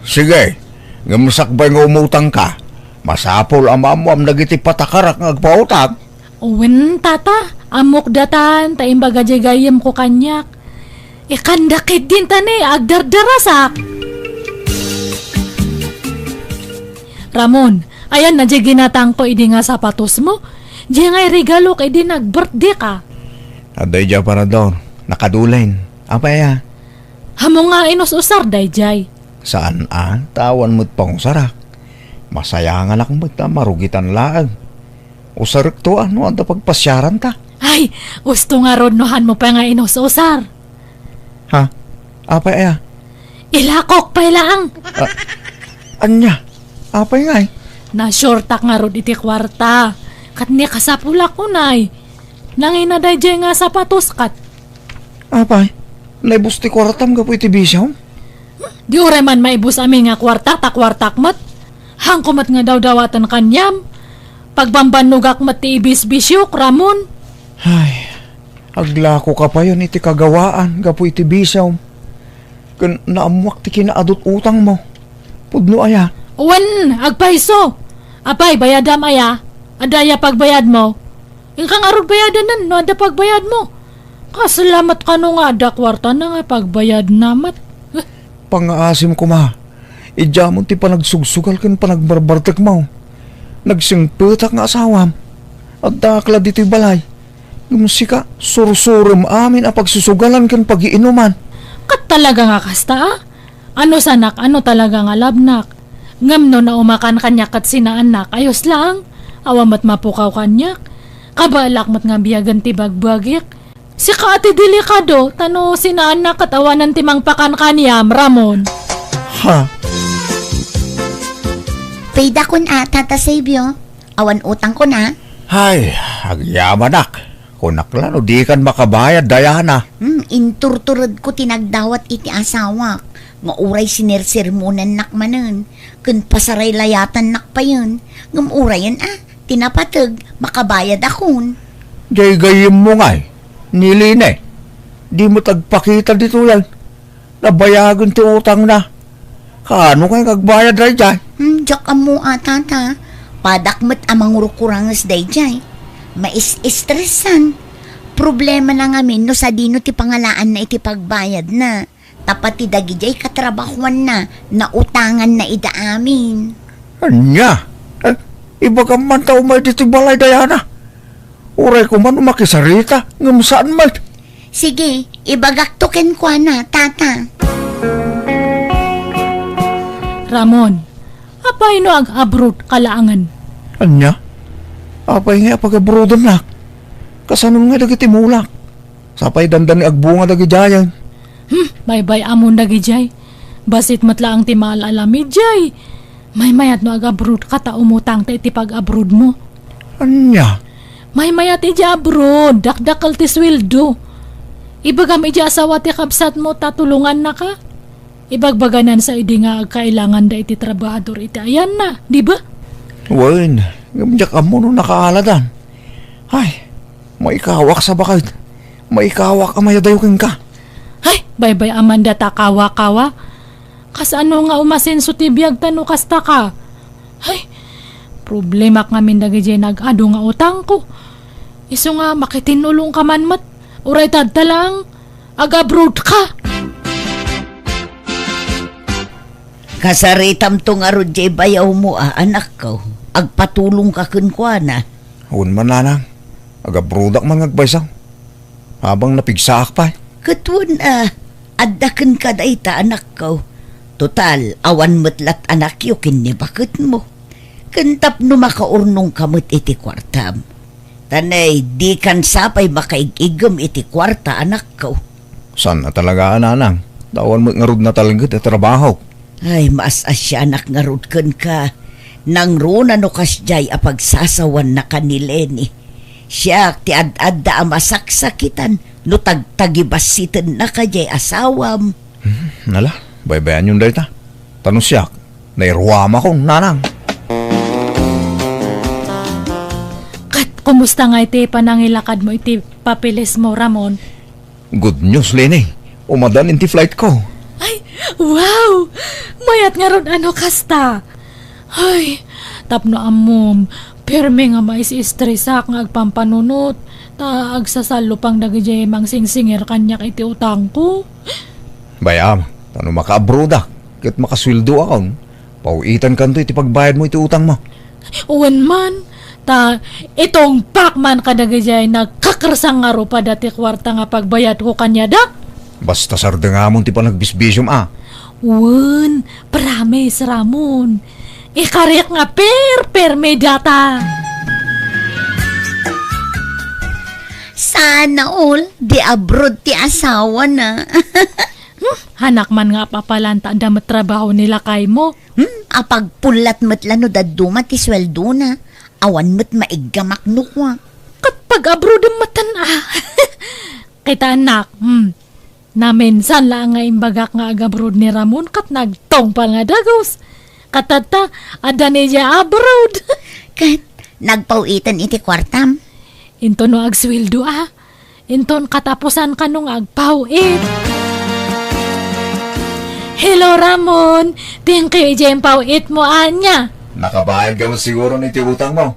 Sige, ngamasakbay nga umutang ka. Masapol ang mamuam nagiti patakarak ng agpautang. Uwan, tata, amok datan, taimbaga jagayam ko kanyak. Ikandakit din tani, agdardarasak. Ramon, ayan na di ginatang ko idi nga sapatos mo. Di nga'y regalo kay di nag-birthday ka. Aday dya para doon, nakadulain. Apay Hamo nga inususar, dayjay. Saan tawan mo't pang sarak. Masaya nga na kung marugitan laang. Usarik to ano ang pagpasyaran ta. Ay, gusto nga rodnohan mo pa nga inususar. Ha? Apay Ilakok pa lang. Anya? Apay nga Na-shortak nga rod iti kwarta. Kat ni kasapula ko nay. Nanginaday dyan nga sapatos kat. Apay? Naibusti kwartam ka po iti bisyaw? Di ure man maibus amin nga kwarta ta kwartak mat. Hangkumat nga daw dawatan kanyam. Pagbambanugak mat ti ibis-bisyok, Ramon. Ay, aglako ka pa yun iti kagawaan ka po iti bisyaw. Kan naamuak ti kinaadot utang mo. Pudno aya. Uwan, agpaiso. Apay, bayadam aya. Adaya pagbayad mo. Ingkang arod bayadan nan, no ada pagbayad mo. Kasalamat ka no nga, ada kwarta na nga pagbayad namat. Pangaasim ko ma. Ijamon ti panagsugsugal kan panagbarbartek mo. Nagsingpetak nga asawam. At dakla dito'y balay. Gumusika, sursurum amin ang pagsusugalan kan pagiinuman. Kat talaga nga kasta Ano sanak, ano talaga nga labnak. Ngam no na umakan kanyak at sinaanak, ayos lang. Awamat mapukaw kanyak. Kabalak mat nga biyagan ti bagbagik. Si Ate Delikado, tano sinaan na katawanan timang pakan kaniyam, Ramon. Ha? Payda ko na, Tata Sabio. Awan utang ko na. Ay, agyaman nak. Kunak lang, o di kan makabayad, Diana. Inturturod ko tinagdawat iti asawa. Nga uray sinirsermonan nakmanan. Kun pasaray layatan nakpa yun. Ngam urayan tinapatag, makabayad akon. Jay gayim mo nga Niline. Di mo tagpakita dito yan. Nabayagan ti utang na. Kano kayo kagbayad rin dyan? Diyak amo Tata. Padakmat amang rukurangas day jay. Mais-estresan. Problema na ngamin no sa dino ti pangalaan na iti pagbayad na. Tapat ti dagi jay katrabahuan na. Nautangan na ida amin. Anya? Iba ka man tao may dito balay, Diana. Uray ko man umakisarita. Ngam saan man? Sige, ibagaktukin ko na, Tata. Ramon, apay no ag abroad kalaangan. Anya? Apay nga pag-abrodan na. Kasanong nga dagiti mulak. Sapay dandan ni agbunga dagi jayan. Bye-bye amon dagi jay. Basit matla ang ti maalalamid jay. May mayat no ag abroad kata umutang ta iti pag-abroad mo. Anya? May mayat iti abroad, dakdakal ti sweldo. Ibagam iti asawa ti kabsat mo tatulungan na ka. Ibagbaganan sa idi nga kailangan da iti trabahador iti ayan na, di ba? Wen, gamjak amo no nakaaladan. Ay, maikawak sa bakit. Maikawak amayadayokin ka. Ay, bye-bye Amanda takawa-kawa. Kas ano nga umasenso ti biyag tano kasta ka. Ay, problema ngamin dagi jay nag-ado nga utang ko. Iso nga makitinulong ka man mat. Uray tadta lang, ag-abroad ka. Kasaritam to nga rod jay bayaw mo anak ko. Agpatulong ka kunkwana. Hun man nanang. Agabrudak man ngagbaysaw. Habang napigsaak pa. Katwan addaken ka da ita anak ko. Total, awan metlat anak yo kinni bakit mo. Kentap no makaurnong kamot iti kwartam. Tanay, di kan sapay makaigigam iti kwarta anak ko. San na talaga nanang? Tawan mo ngarud na talaga at trabaho. Ay, maas asya anak nga rudken ka. Nang runa no kasjay apagsasawan na kanileni. Siya ti ad-ad da amasaksakitan no tagtagibasitan na kajay asawam. Nala, baybayan yung data. Tanong siya, nairwama kong nanang. Kat, kumusta nga iti panangilakad mo iti papilis mo, Ramon? Good news, Lenny. Umadan inti flight ko. Ay, wow! Mayat nga ron ano kasta. Ay, tapno amom. Perme nga mais-stressak nga agpampanunot. Ta agsasalo pang dagijay mang singsinger kanyak iti utang ko. Bayam, tanong maka-abroad Kit makaswildo akong. Pauitan kanto iti pagbayad mo iti utang mo. Uwan man. Ta, itong pakman kadagijay nagkakarsang nga ro pa dati kwarta nga pagbayad ko kanya da. Basta sarda nga mo ti panagbisbisyom Uwan, promise Ramon. Ikarek nga per may data. Sana all, di abroad ti asawa na. Hanak man nga papalanta damat trabaho nila kay mo. Apag pulat matlano daduma ti sweldo na. Awan mat maigamak nukwa. Kapag abroad ang matan Kita anak, naminsan lang nga imbagak nga agabroad ni Ramon kat nagtong pa nga dagos. Katata, ada niya abroad. Kat, nagpauitan iti kwartam. Into no agswildo Inton katapusan ka nung agpawit. Hello Ramon, thank you jem pawit mo anya. Nakabayad ka mo siguro ni ti utang mo.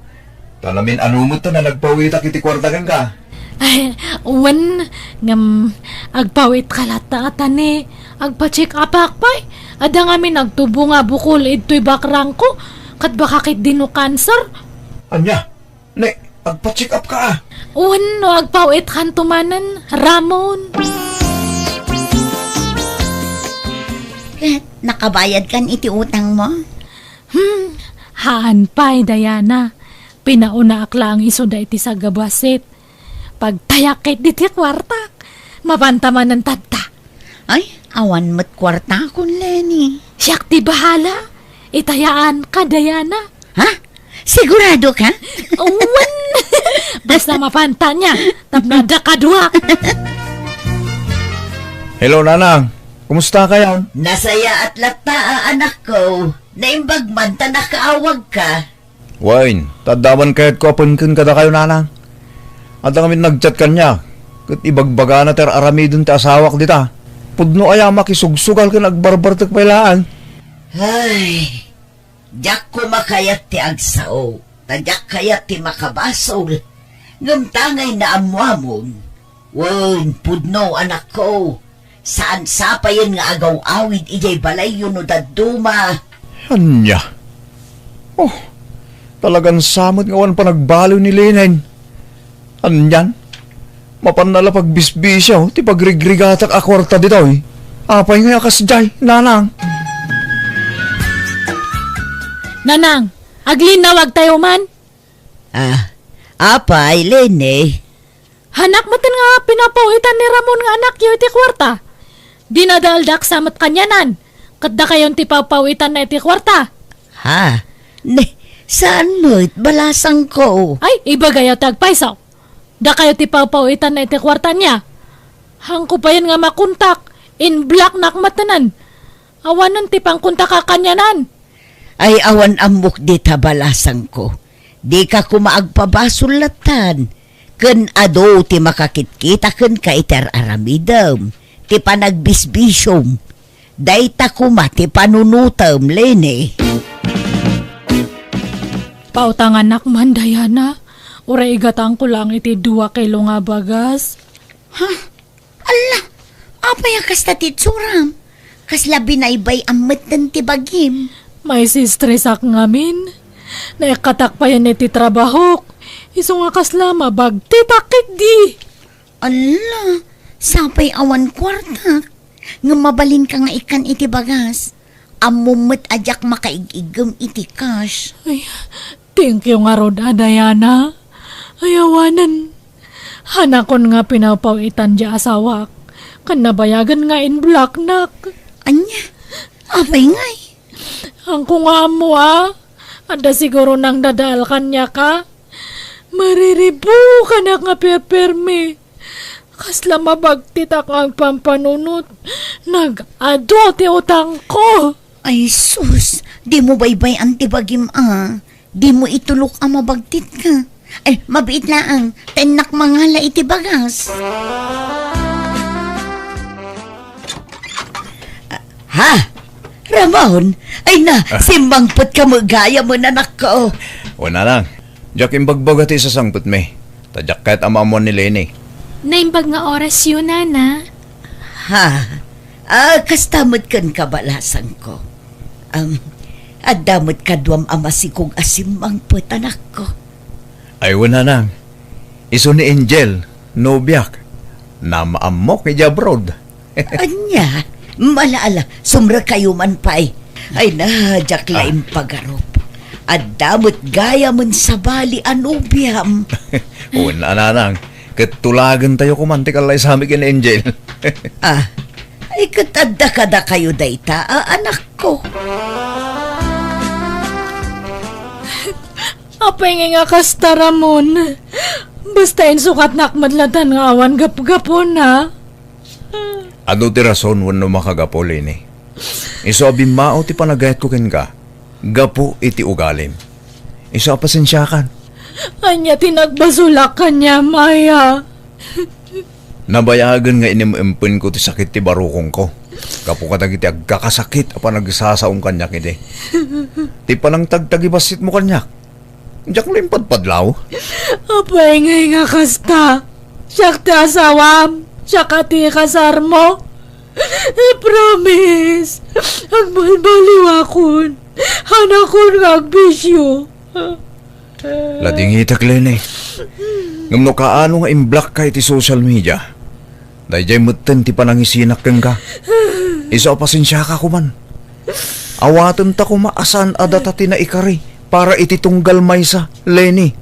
Talamin anumot to na nagpawitak iti kwartagan ka. Ay, uwan, ngam, agpawit kalata atane, agpa-check up akpay. Ada nga mi nagtubo nga bukol ito'y bakrang ko, kat baka kit dino cancer. Anya? Ne, agpa-check up ka Uwan, no agpawit kantumanan, Ramon. Kat, nakabayad kan iti utang mo? Haan pa'y, Diana. Pinauna akla ang iso da iti sa gabasit. pagtayakit di ti kwarta. Mapantaman ng tata. Ay, awan mo't kwarta akong Lenny. Siyak ti bahala. Itayaan ka, Diana. Ha? Sigurado ka? Uwan! Basta mapanta niya. Tapnada ka duwa. Hello, Nanang. Kumusta kayo? Nasaya at lata, anak ko. Naimbag man ta nakaawag ka. Wine, tadaman kahit ko apunkin kada kayo, Nanang. At kami nagchat kanya. Kat ibagbaga na ter aramidon ti asawak dita. Pudno aya makisugsugal ka nagbarbartek pailaan. Ay, jak ko makayat ti agsao. Tadyak kayat ti makabasol. Ngamtangay na amwamon. Wen, pudno anak ko. Saan sapayan nga agaw-awid ijay balay yun o daduma. Anya? Oh, talagang samot nga wan pa nagbalo ni Lenen. Anyan? Mapanala pagbisbisyaw, ti pagrigrigatak akwarta dito eh. Apay nga akas jay, Nanang. Nanang, aglinawag tayo man. Apay, Lene. Hanak mo tin nga pinapawitan ni Ramon nga anak yu iti kwarta. Dinadaldak samat kanyanan. Kadda kayon ti papawitan na iti kwarta. Ha? Saan mo't balasang ko? Ay, iba gayo tagpaisaw. Da kayo ti papawitan na iti kwarta niya. Hangko pa yan nga makuntak. In black nakmatanan. Awanan ti pangkuntak ka kanyanan. Ay awan amok di tabalasang ko. Di ka kumaagpabasulatan. Ken ado ti makakitkita ken ka iter aramidam. Ti panagbisbisyom. Dayta kuma ti panunutam, Lene. Pautangan nakman, Diana. Ura igatang ko lang iti 2 kilo nga bagas. Ha? Ala, apay akas tatitsuram. Kas labi na ibay amat ng tibagim. May sistresak ngamin. Naikatak pa yan iti trabahok. Iso nga kasla mabagtitakit di. Ala, sapay awan kwarta. Nga mabalin ka nga ikan iti bagas. Amumot ajak makaigigam iti cash. Ay, thank you nga rod, Diana. Ayawanan. Hanakon nga pinapawitan di asawak. Kanabayagan nga in black nak. Anya, apay ngay. Ang kunga mo Ada siguro nang dadal kanya ka. Mariribu ka na nga perperme. Kasla mabagtitak ang pampanunot. Nag-ado ti utang ko. Ay sus, di mo baybay ang tibagim Di mo itulok ang mabagtit ka. Ay, mabiit laang, tenak mangala iti bagas. Ha? Ramon? Ay na, simbangpot ka mo gaya mo nanak ko. Wala lang. Diyak imbagbaga ti sasangput me. Tadyak kahit amamon ni Lene. Naimbag nga oras yun, Nana. Ha? Kastamot kan kabalasan ko. Adamot kadwam amasikong asimbangpot anak ko. Ay wala lang. Iso ni Angel, nobyak. Na maamok ni Jabrod. Anya, malaala, sumra kayo man pa'y. Ay na, jak laing pagarop. Adamot gaya man sa bali anubiam. Wala na lang. Katulagan tayo kumantik alay sa amin kin Angel. Ay katadda kada kayo dayta, anak ko. Apay nga kasta, Ramon. Basta sukat nakmadlatan nga awan gap-gapon, ha? Ano ti rason wano makagapo, Lene? Iso abimao ti panagayat ko ken ka. Gapo iti ugalim. Iso pasensyakan. Anya tinagbasulak kanya, Maya. Nabayagan nga inimempun ko ti sakit ti barukong ko. Gapo katag iti agkakasakit apa nagsasaong kanyak iti. Ti panang tagtagibasit mo kanyak. Diyak limpadpadlaw. Apay nga kasta. Siyak ti asawam. Siyak ti kasar mo. Promise. Agbalbaliw akon. Hanakon nga agbisyo. Lading itak, Lene. Ngam no kaano nga imblock ka iti social media. Dayjay mutten ti panangisinak keng ka. Isa pasensya ka kuman. Awatan ta kumaasan adata ti na ikari para iti tunggal maysa, Lene.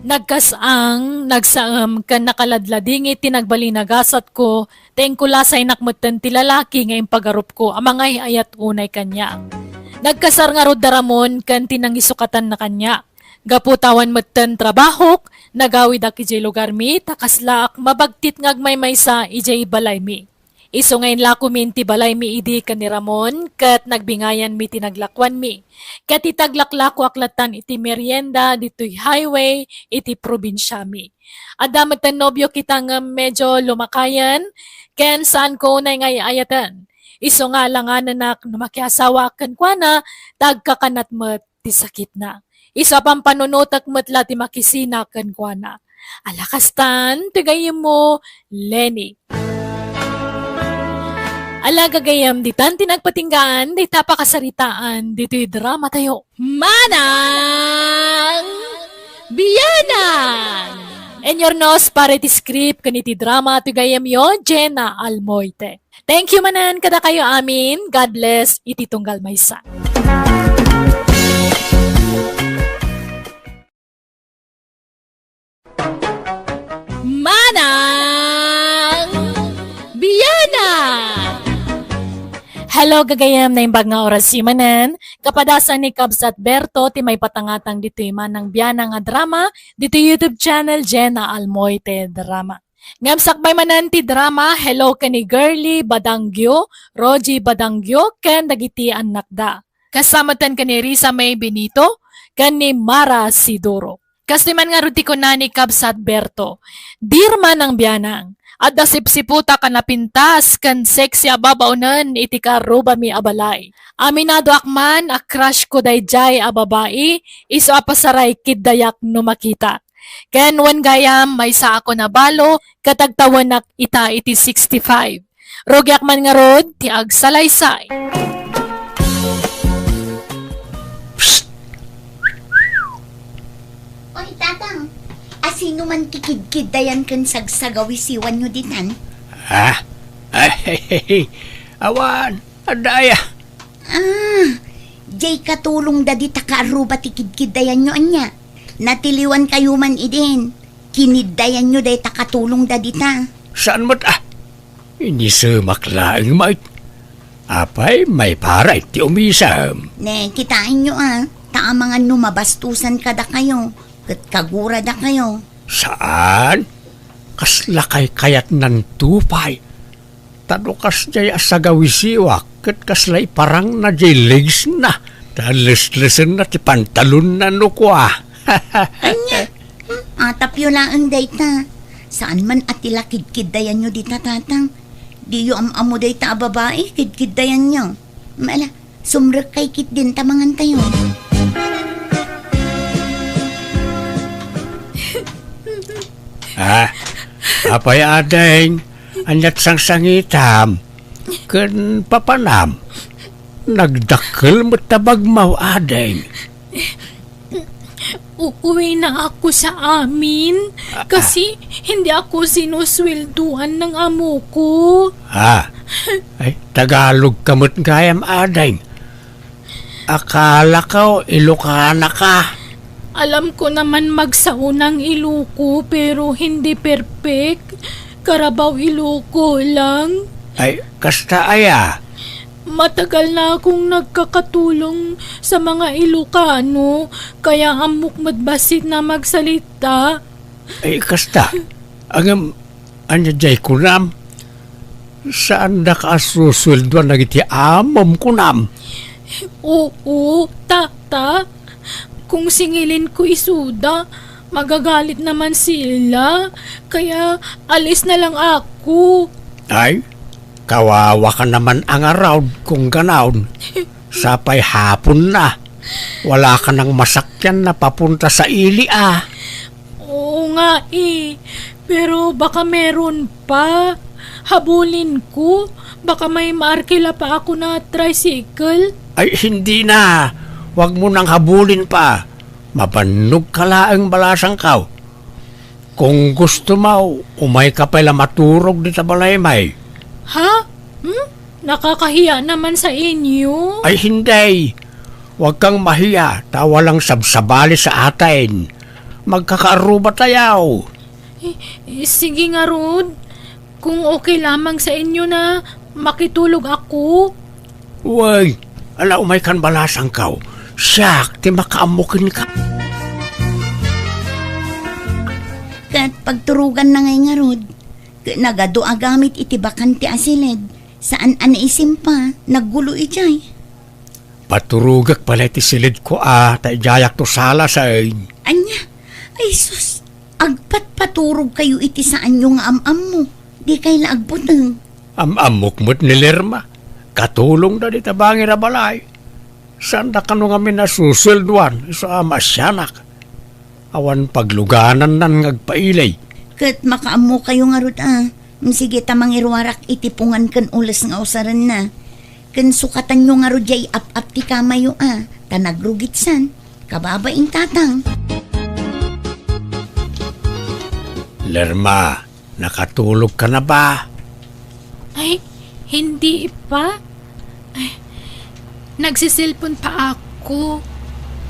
Nagsaam kan nakaladlading iti nagbalinagasat ko, teng kulasay nakmutan ti lalaki ngayong pagarup ko, amangay ayat unay kanya. Nagkasar nga rod daramon kan tinangisukatan na kanya. Gaputawan mutan trabahok, nagawid ak ijay lugar mi, takaslaak mabagtit ngagmay sa ijay balay mi. Iso ngayon lako minti balay mi idi ka ni Ramon, kat nagbingayan mi tinaglakwan mi. Kat itaglaklako aklatan iti merienda dito'y highway, iti probinsya mi. Adamat ang nobyo kita nga medyo lumakayan, ken saan ko unay ngay ayatan. Iso nga langan anak numakiasawa kan kwa na, tagkakanat met ti sakit na. Isa pang panunutak metla ti makisina kan kwa na. Alakastan, tigayim mo, Lenny. Ala gagayam ditan tinagpatinggaan, di tapakasaritaan, dito'y drama tayo. Manang Biyanang! And your nose para ti script kaniti drama ti gayam yo, Jenna Almoite. Thank you manan kada kayo amin. God bless iti tunggal maysa. Manang Biyanang! Hello, gagayam na imbag nga oras si Manan. Kapadasan ni Cubs at Berto, ti may patangatang dito Manang Biyanang nga drama, dito YouTube channel Jenna Almoite Drama. Ngamsak may manan ti drama, hello ka ni Girly Badangyo, Roji Badangyo, ken dagiti anak da. Kasamatan ka ni Risa May Benito, ken ni Mara Sidoro. Kastiman nga ruti ko na ni Cubs at Berto, dirman ng Biyanang. At dasipsiputa ka na pintas kan sexy ababaunan iti karuba mi abalay. Aminado akman a crush ko dayjay a babae, iso apasaray kiddayak no makita. Ken wan gayam may sa ako na balo, katagtawanak ita iti 65. Rogyak man nga rod, ti agsalaysay. Oy, tatang. Sino man kikidkid dayan kan sagsagawi siwan nyo ditan? Ha? Ay, awan, adaya. Jay katulong dadi takaaruba tikidkid dayan nyo anya. Natiliwan kayo man idin. Kiniddayan nyo day takatulong dadi ta. Saan mo't Hindi sumaklaang mait. Apay, may para iti umisam. Ne, kitain nyo taamangan numabastusan kada kayo. Kat kagura da kayo. Saan? Kaslakay kayat nan tupay. Tadukas jay asagawisiwak, kat kaslay parang na jay legs na. Talis-lisen na ti pantalon na nukwa. Anya? Atapyo laang dayta. Saan man atila kidkid dayan nyo dita tatang? Di yo amo dayta a babae, kidkid dayan nyo. Mala, sumrek kay kit din tamangan tayo. Apay adeng, anyat sang sangitam, ken papanam, nagdakkel matabag mau adeng. Uuwi na ako sa amin kasi hindi ako sinuswelduhan ng amo ko. Ay, Tagalog kamot gayam adeng. Akala ko Ilocana ka. Alam ko naman magsaunang Iluko pero hindi perfect. Karabaw Iluko lang. Ay, kasta aya. Matagal na akong nagkakatulong sa mga Ilocano kaya amok madbasit na magsalita. Ay, kasta. Ang anyajay kunam. Saan na ka susulduan na iti amom kunam? Oo, tata. Kung singilin ko isuda, magagalit naman sila. Kaya alis na lang ako. Ay, kawawa ka naman ang araw kung ganaon. Sapay hapon na. Wala ka nang masakyan na papunta sa ili Oo nga pero baka meron pa. Habulin ko. Baka may maarkila pa ako na tricycle. Ay, hindi na. Huwag mo nang habulin pa. Mabanog ka laang balasang kaw. Kung gusto mo, umay ka pala maturog di sa balaymay. Ha? Nakakahiya naman sa inyo. Ay, hindi. Huwag kang mahiya. Tawa lang sabsabali sa atin. magkakaaruba tayaw. Sige nga, Rod. Kung okay lamang sa inyo na makitulog ako. Uy, ala umay kan balasang kaw. Siyak, ti makaamukin ka. Kat pagturugan na ngay nga rod, nagado agamit iti bakan ti asilid, saan anaisim pa, naggulo ijay. Paturugak pala ti silid ko taijayak to sala sa Anya, ay sus, agpat-paturog kayo iti saan yung am-am mo, di kay laagbutang. Amamok ni Lerma. Katulong na di tabangi na balay. Sanda ka nung kami nasusulduan sa amasyanak. Awan pagluganan nan ngagpailay. Kat makaamo kayo nga rod sige tamang irwarak itipungan kan ulas nga usaran na. Kan sukatan nyo nga rod jay ap-ap ti kamayo tanagrugitsan, kababaing tatang. Lerma, nakatulog ka na ba? Ay, hindi pa. Ay, nagsisilpon pa ako.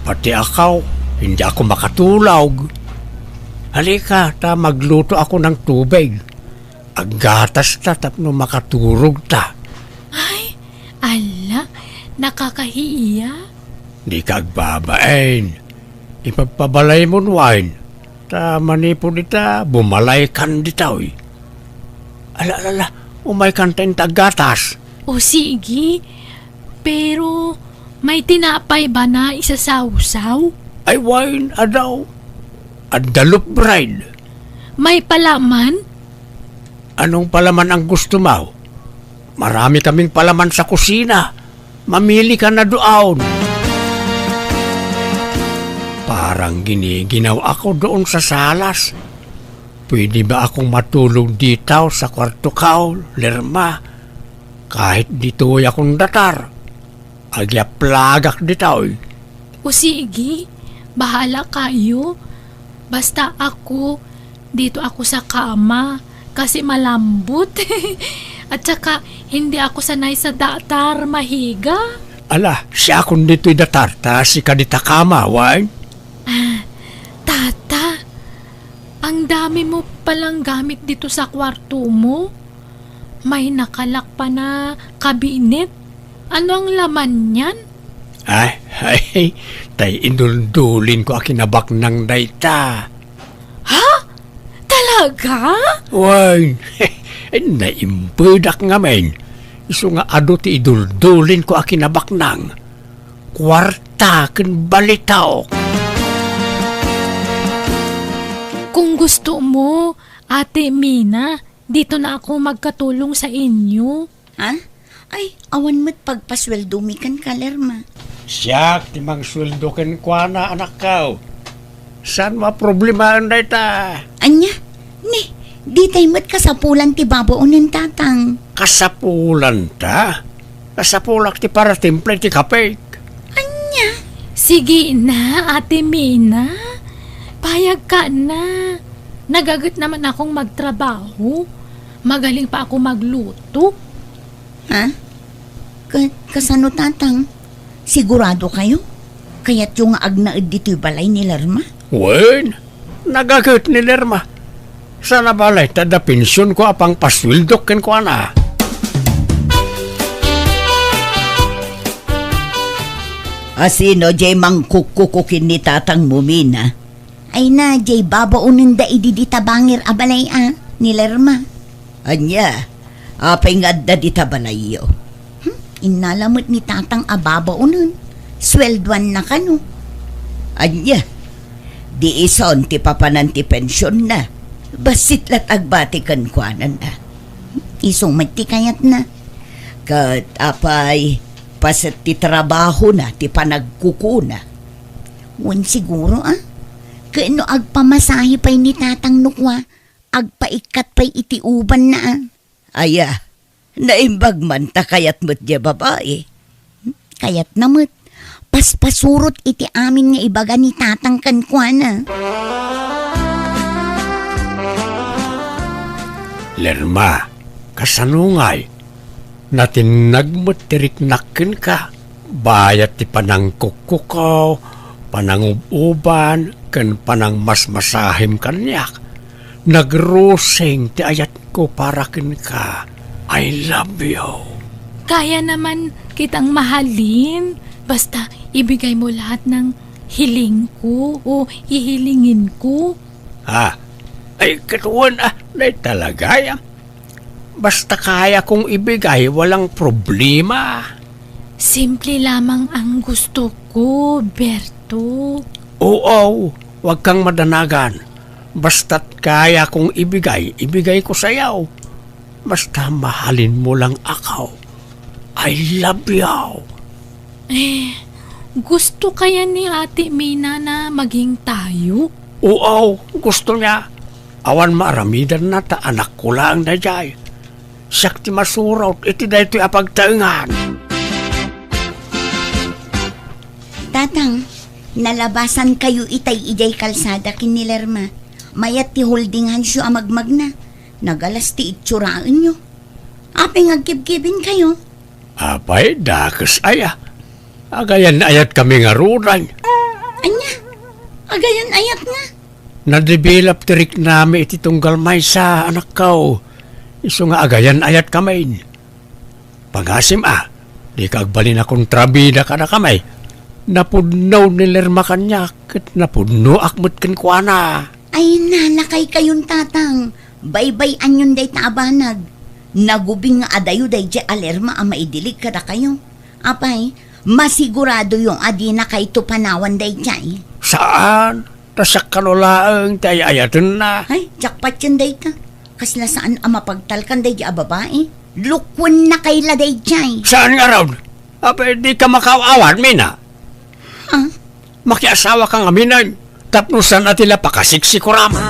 Pati akaw, hindi ako makatulog. Halika, magluto ako ng tubig. Aggatas ta tapno makaturog ta. Ay, ala, nakakahiya. Di ka agbabain. Ipagpabalay mo wine. Manipon dita, bumalay kan ditaw. Ala, umay kan tayong tagatas. O sige, pero may tinapay ba na isasawsaw? Ay wine, adaw. Addalup bride. May palaman? Anong palaman ang gusto mo? Marami kaming palaman sa kusina. Mamili ka na doon. Parang giniginaw ako doon sa salas. Pwede ba akong matulog dito sa kwarto kao, Lerma? Kahit dito akong datar. Agyaplagak dito. O sige, bahala kayo. Basta ako, dito ako sa kama kasi malambot. At saka, hindi ako sanay sa datar mahiga. Ala, siya akong dito'y datar, ta si kadita kama, wine? Tata, ang dami mo palang gamit dito sa kwarto mo. May nakalak pa na kabinet. Ano ang laman niyan? Ay, tay indul-dulin ko akinabak ng dayta. Ha? Talaga? Wine, naimpedak nga men. Iso nga ado ti idul-dulin ko akinabak ng kwarta ken balitaok. Kung gusto mo, Ate Mina, dito na ako magkatulong sa inyo. Ha? Ay, awan mo't pagpasweldo mi kan ka, Lerma. Siyak, timang sweldo ken kwa na anak kao. Saan problema ang dayta? Anya, di tayo mo't kasapulan ti babaon ng tatang. Kasapulan ta? Kasapulak ti para timple ti kapek. Anya, Sige na, Ate Mina. Payag ka na. Nagagat naman akong magtrabaho. Magaling pa ako magluto. ha? Kasano tatang? Sigurado kayo? Kaya't yung agnaid dito'y balay ni Lerma? Wen, nagagat ni Lerma. Sana balay, tada pensyon ko apang paswildok ken ko na. Asino jay mangkukukukin ni tatang Mumina? Ay na, jay babaunin da ididita bangir abalay ni Lerma. Anya, apay nga da di tabalayo. Inalamot ni tatang ababaunin. Swelduan na kano. Anya, di ison ti papanan ti pensyon na. Basit lat agbatikan kwanan na. Isong magtikayat na. Kat apay, paset ti trabaho na ti panagkukuna. Wan siguro Kaano agpamasahe pa'y ni tatang nukwa. Agpaikat pa'y itiuban na Aya, naimbag man ta kayat mo't di babae. Kayat namot. Paspasurot iti amin nga ibaga ni tatang kankwana. Lerma, kasanungay. Natin nagmatiriknakin ka. Bayat ti panangkukukaw. panangububan ken panang masmasahim kanyak. Nagrosing ti ayat ko para ken ka. I love you. Kaya naman kitang mahalin. Basta ibigay mo lahat ng hiling ko o ihilingin ko. Ha? Ay, katuwan na talaga yan. Basta kaya kong ibigay, walang problema. Simple lamang ang gusto ko, Berto. Oo, wag kang madanagan. Basta't kaya kong ibigay ko sa'yo. Basta mahalin mo lang ako. I love you. Gusto kaya ni Ate Mina na maging tayo? Oo, gusto niya. Awan maaramidan na ta anak ko lang na jay. Siyak ti masurot, iti da ito'y apagtaengan. Tatang, nalabasan kayo itay ijay kalsada kinilerma. Mayat ti holdingan siyo amagmag na. Nagalas ti itsuraan nyo. Apay ngagkibkibin kayo. Apay, dakas aya. Agayan ayat kami nga ruran. Anya, agayan ayat nga. Nadevelop tirik nami iti tunggal may sa anak ko. Iso nga agayan ayat kamay. Pangasim di kagbalin akong trabida ka na kamay. Napudnaw nilerma kanyak at napudno akmut kenkwana. Ay nalakay kayong tatang. Baybay anyon day taabanag. Nagubing nga adayo day di alerma ang maidilig kada kayo. Apay, masigurado yung adi na kay panawan day di. Saan? Tasak kanulaang tayo ayatan na. Ay, jakpat yun day ka. Kasla saan ang mapagtalkan day di a babae. Lukwon na kay laday di. Saan nga raw? Apay, di ka makawawan, Mina. Ha? Makiasawa kang aminan. Tapnusan atila pakasiksikurama.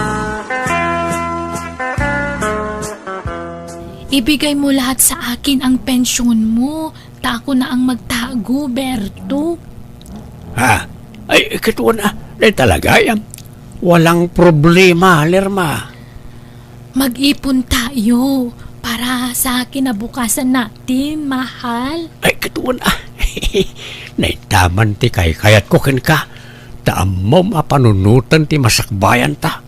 Ibigay mo lahat sa akin ang pensyon mo. Tako na ang magtago, Berto. Ha? Ay, kituan Ay talaga yan. Walang problema, Lerma. Mag-ipon tayo para sa kinabukasan natin, mahal. Ay, kituan Naitaman ti kay kayat ko ken ka. Taamom panunutan ti masakbayan ta.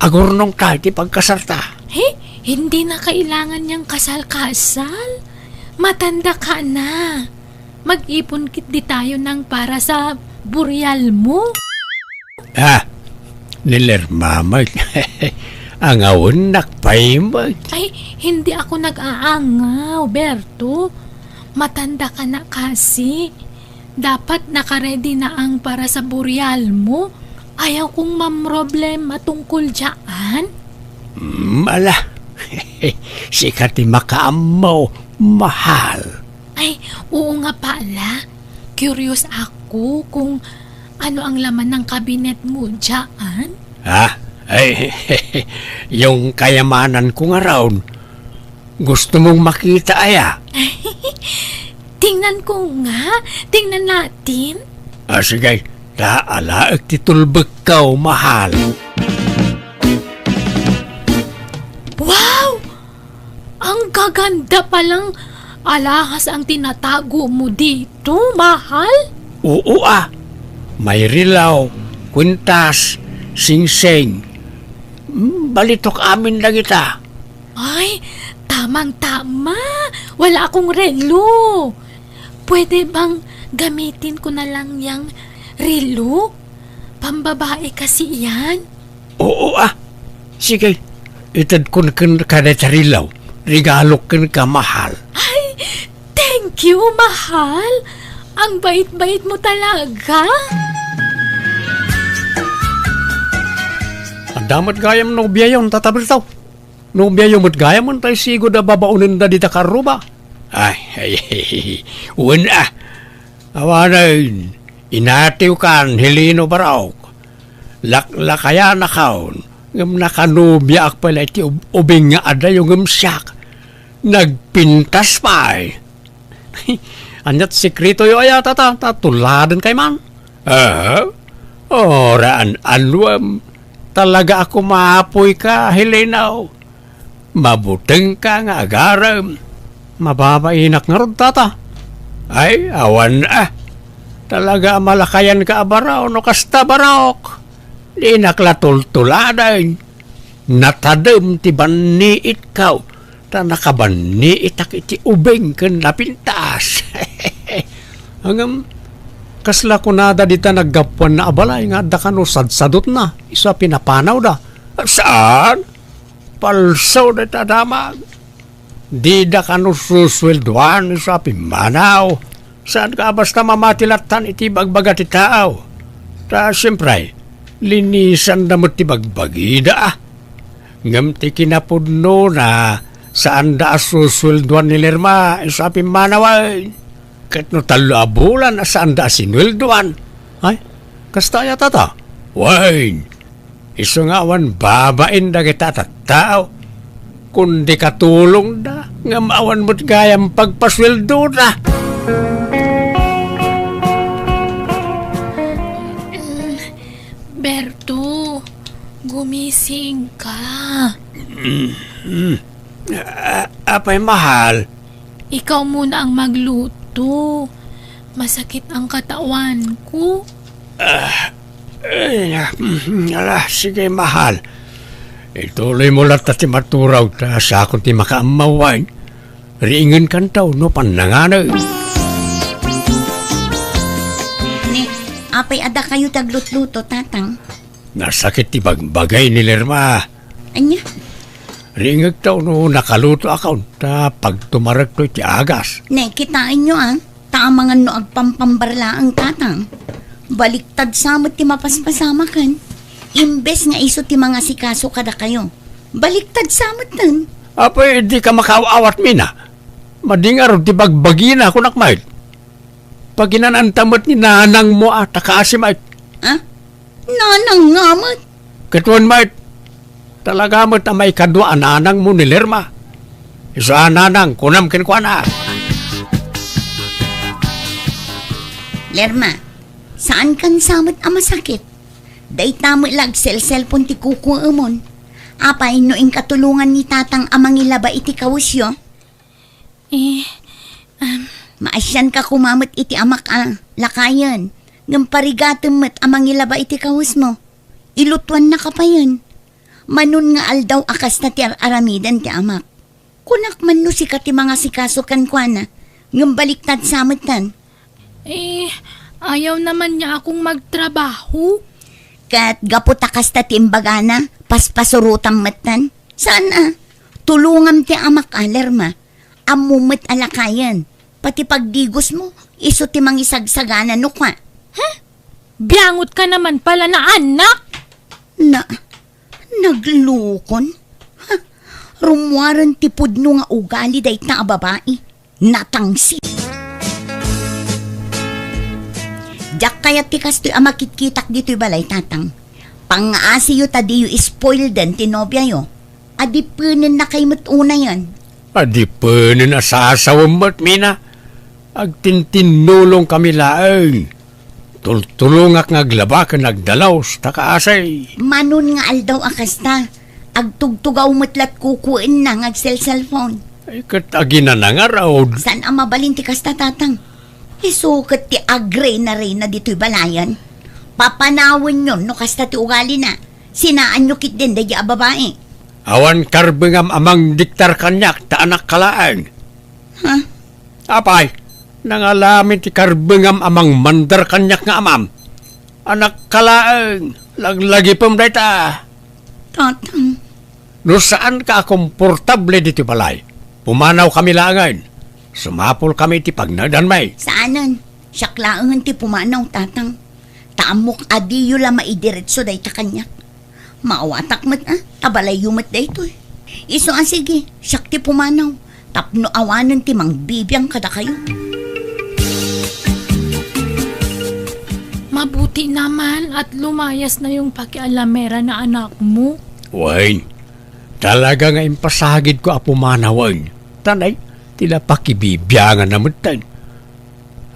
Agurnong ka ti pagkasarta. Hindi na kailangan niyang kasal-kasal. Matanda ka na. Mag-ipon kit di tayo ng para sa buryal mo. Nilermamag. Ang awon nakpaimag. Ay, hindi ako nag-aangaw, Berto. Matanda ka na kasi. Dapat nakaredy na ang para sa buryal mo. Ayaw kong mamroblema tungkol dyan. Ala. Sikat ti makaamaw. Mahal. Ay, oo nga pala. Curious ako kung ano ang laman ng kabinet mo dyan. Ay, yung kayamanan ko nga raw. Gusto mong makita aya? Tingnan ko nga. Tingnan natin. Sige, taalaag titulbag ka, mahal. Wow! Ang gaganda palang alahas ang tinatago mo dito, mahal. Oo May rilaw, kwintas, singsing. Balitok amin lang ita. Ay, tamang-tama. Wala akong relo. Pwede bang gamitin ko na lang yung relo? Pambabae kasi yan. Oo Sige, itad ko na kada sa rilaw. Regalo ka mahal. Ay, thank you, mahal. Ang bait-bait mo talaga. Ang damat gayam no biyayon tatabas tao. No biyayon mo't gayam mo tayo sigo da babaunin da dita karuba. Ay, wala. Awanan, inatiw kan Helino Baraok. Laklakaya na kaon. Ngam nakanubya ak pala iti ubing nga ada yung ngumsyak. Nagpintas pa Anyat sekreto yo aya tuladan kay man. Oraan anwam. Talaga ako maapoy ka, Helena. Mabuteng ka nga agaram. Mababainak nga rod tata. Ay, awan Talaga malakayan ka abaraw no kasta barok. Di naklatultuladay. Natadem ti baniit kaw. Ta nakabaniit ak iti ubeng ken napintas. Hangam kasla kunada dita naggapuan na abalay nga da kano sadsadot na. Isa pinapanaw da. Saan? Palsaw da tadamag. Di da kano suswelduan sa pimanaw. Saan ka basta mamatilatan iti bagbaga ti tao? Ta siyempre, linisan na mo ti bagbagi da. Ngam ti kinapudno na saan da asuswelduan ni Lerma sa pimanaw. Kat no talo abulan saan da sinwelduan. Ay, kastaya tata? Wain, iso nga awan babain da kita tao. Kundi katulong da, ngam awan mo't gayang pagpasweldo da. Berto, gumising ka. Apay mahal. Ikaw muna ang magluto. Masakit ang katawan ko. Sige mahal. Ituloy mo lang ti maturaw ta sa akong ti makaamawain. Riingan kan tao no panangana. Ne, apay ada kayo taglutluto, tatang. Nasakit ti bagbagay ni Lerma. Anya? Riingag tao no nakaluto akaw ta pag tumarag to ti agas. Ne, kitain nyo tamangan no agpampambarla ang tatang. Baliktad samot ti mapaspasama kan. Imbes nga iso ti mga sikaso kada kayo. Baliktad samot nun. Apay di ka makaawat mina. Madingar ti bagbagi na ako nakmahit. Pag inanantamot ni nanang mo at akaasimait. Ha? Nanang ngamot. Katuan mait. Talaga mo't may kadwa ananang mo ni Lerma. Isa ananang kunam kinkwa na. Lerma, saan kan samot ang masakit? Day tamo ilag cellphone ti kuko amon. Apay no ing katulungan ni tatang amang ilaba iti kawusyo. Maasyan ka kumamot iti amak lakayan. Ngam parigatem met amang ilaba iti kawus mo. Ilutuan na ka pa yun. Manun nga aldaw akas na ti aramidan ti amak. Kunak man no si ti mga sikasukan kwa na. Ngam baliktad samutan. Ayaw naman niya akong magtrabaho. Kat gaputakas ta timbagana, paspasurutang matan. Sana, tulungam ti amak Lerma. Amumit alakayan. Pati pagdigos mo, iso ti mangisagsagana no kwa. Biyangot ka naman pala na anak. Naglukon? Rumwaran ti pudno nga ugali dayt na babae. Natangsi. Diyak kaya ti kastoy amakitkitak dito'y balay tatang. Pang-aasiyo ta diyo spoil den ti nobya yo. Adi punin na kay una yan. Adi punin na sasawam mo't mina. Agtintinulong kami laeng. Tultulungak ngaglaba ka nagdalaw ta kaasay. Manon nga aldaw akasta. Agtugtugaw matlat kukuin na cellphone. Ay kat agina na nga raw. San ang mabalin ti kasta tatang? Isukat ti agre na rin na dito'y balayan. Papanawin yun no kasta ti ugali na. Sinaan nyo kit din daya babae. Awan karbengam amang diktar kanyak ta anak kalaan. Ha? Apay, nangalamin ti karbengam amang mandar kanyak nga amam. Anak kalaan, laglagi pamday ta. Tatang. No saan ka komportable dito balay? Pumanaw kami langan. Sumapol kami ti pagnagdanmay. Saanan? Siyaklaangan ti pumanaw tatang. Taamok adiyo la maidiretso day ta kanyak. Maawatak mat tabalay yumat day to. Iso sige, siyak ti pumanaw. Tapno awanan ti mangbibiyang kada kayo. Mabuti naman at lumayas na yung pakialamera na anak mo. Wayne, talaga nga impasagid ko apumanawan. Tanay, tila pakibibiyangan na mutan.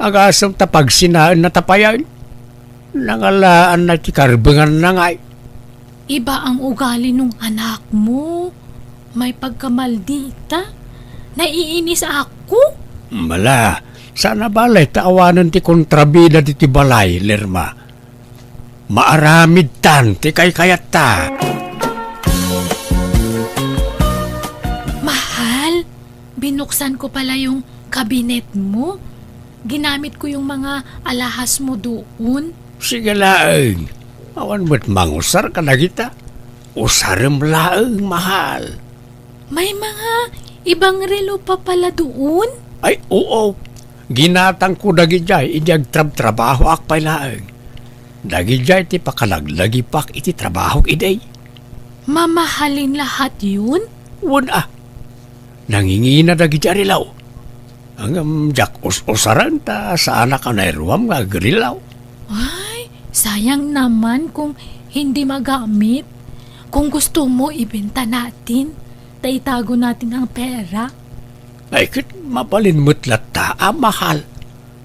Agasang tapag sinaan na tapayan. Nangalaan na ti karbengan na ngay. Iba ang ugali nung anak mo. May pagkamaldita. Naiinis ako. Mala, Sana balay taawanan ti kontrabida di ti balay, Lerma. Maaramid tan ti kayat ta. Mahal, binuksan ko pala yung kabinet mo. Ginamit ko yung mga alahas mo doon. Sige laeng. Awan mo't mangusar ka na kita. Usarem laeng, mahal. May mga ibang relo pa pala doon? Ay, oo. Ginatang ko dagijay, ijag trabaho ak pay laeng. Dagijay ti pakalaglagi pak iti trabaho iday. Mamahalin lahat yun? Wun nangingina dagijay rilaw. Ang jak usaran ta sa anak ka na iruam nga grilaw. Ay, sayang naman kung hindi magamit. Kung gusto mo, ibenta natin. Taitago natin ang pera. Ay kit mapalin mutlat ta, mahal.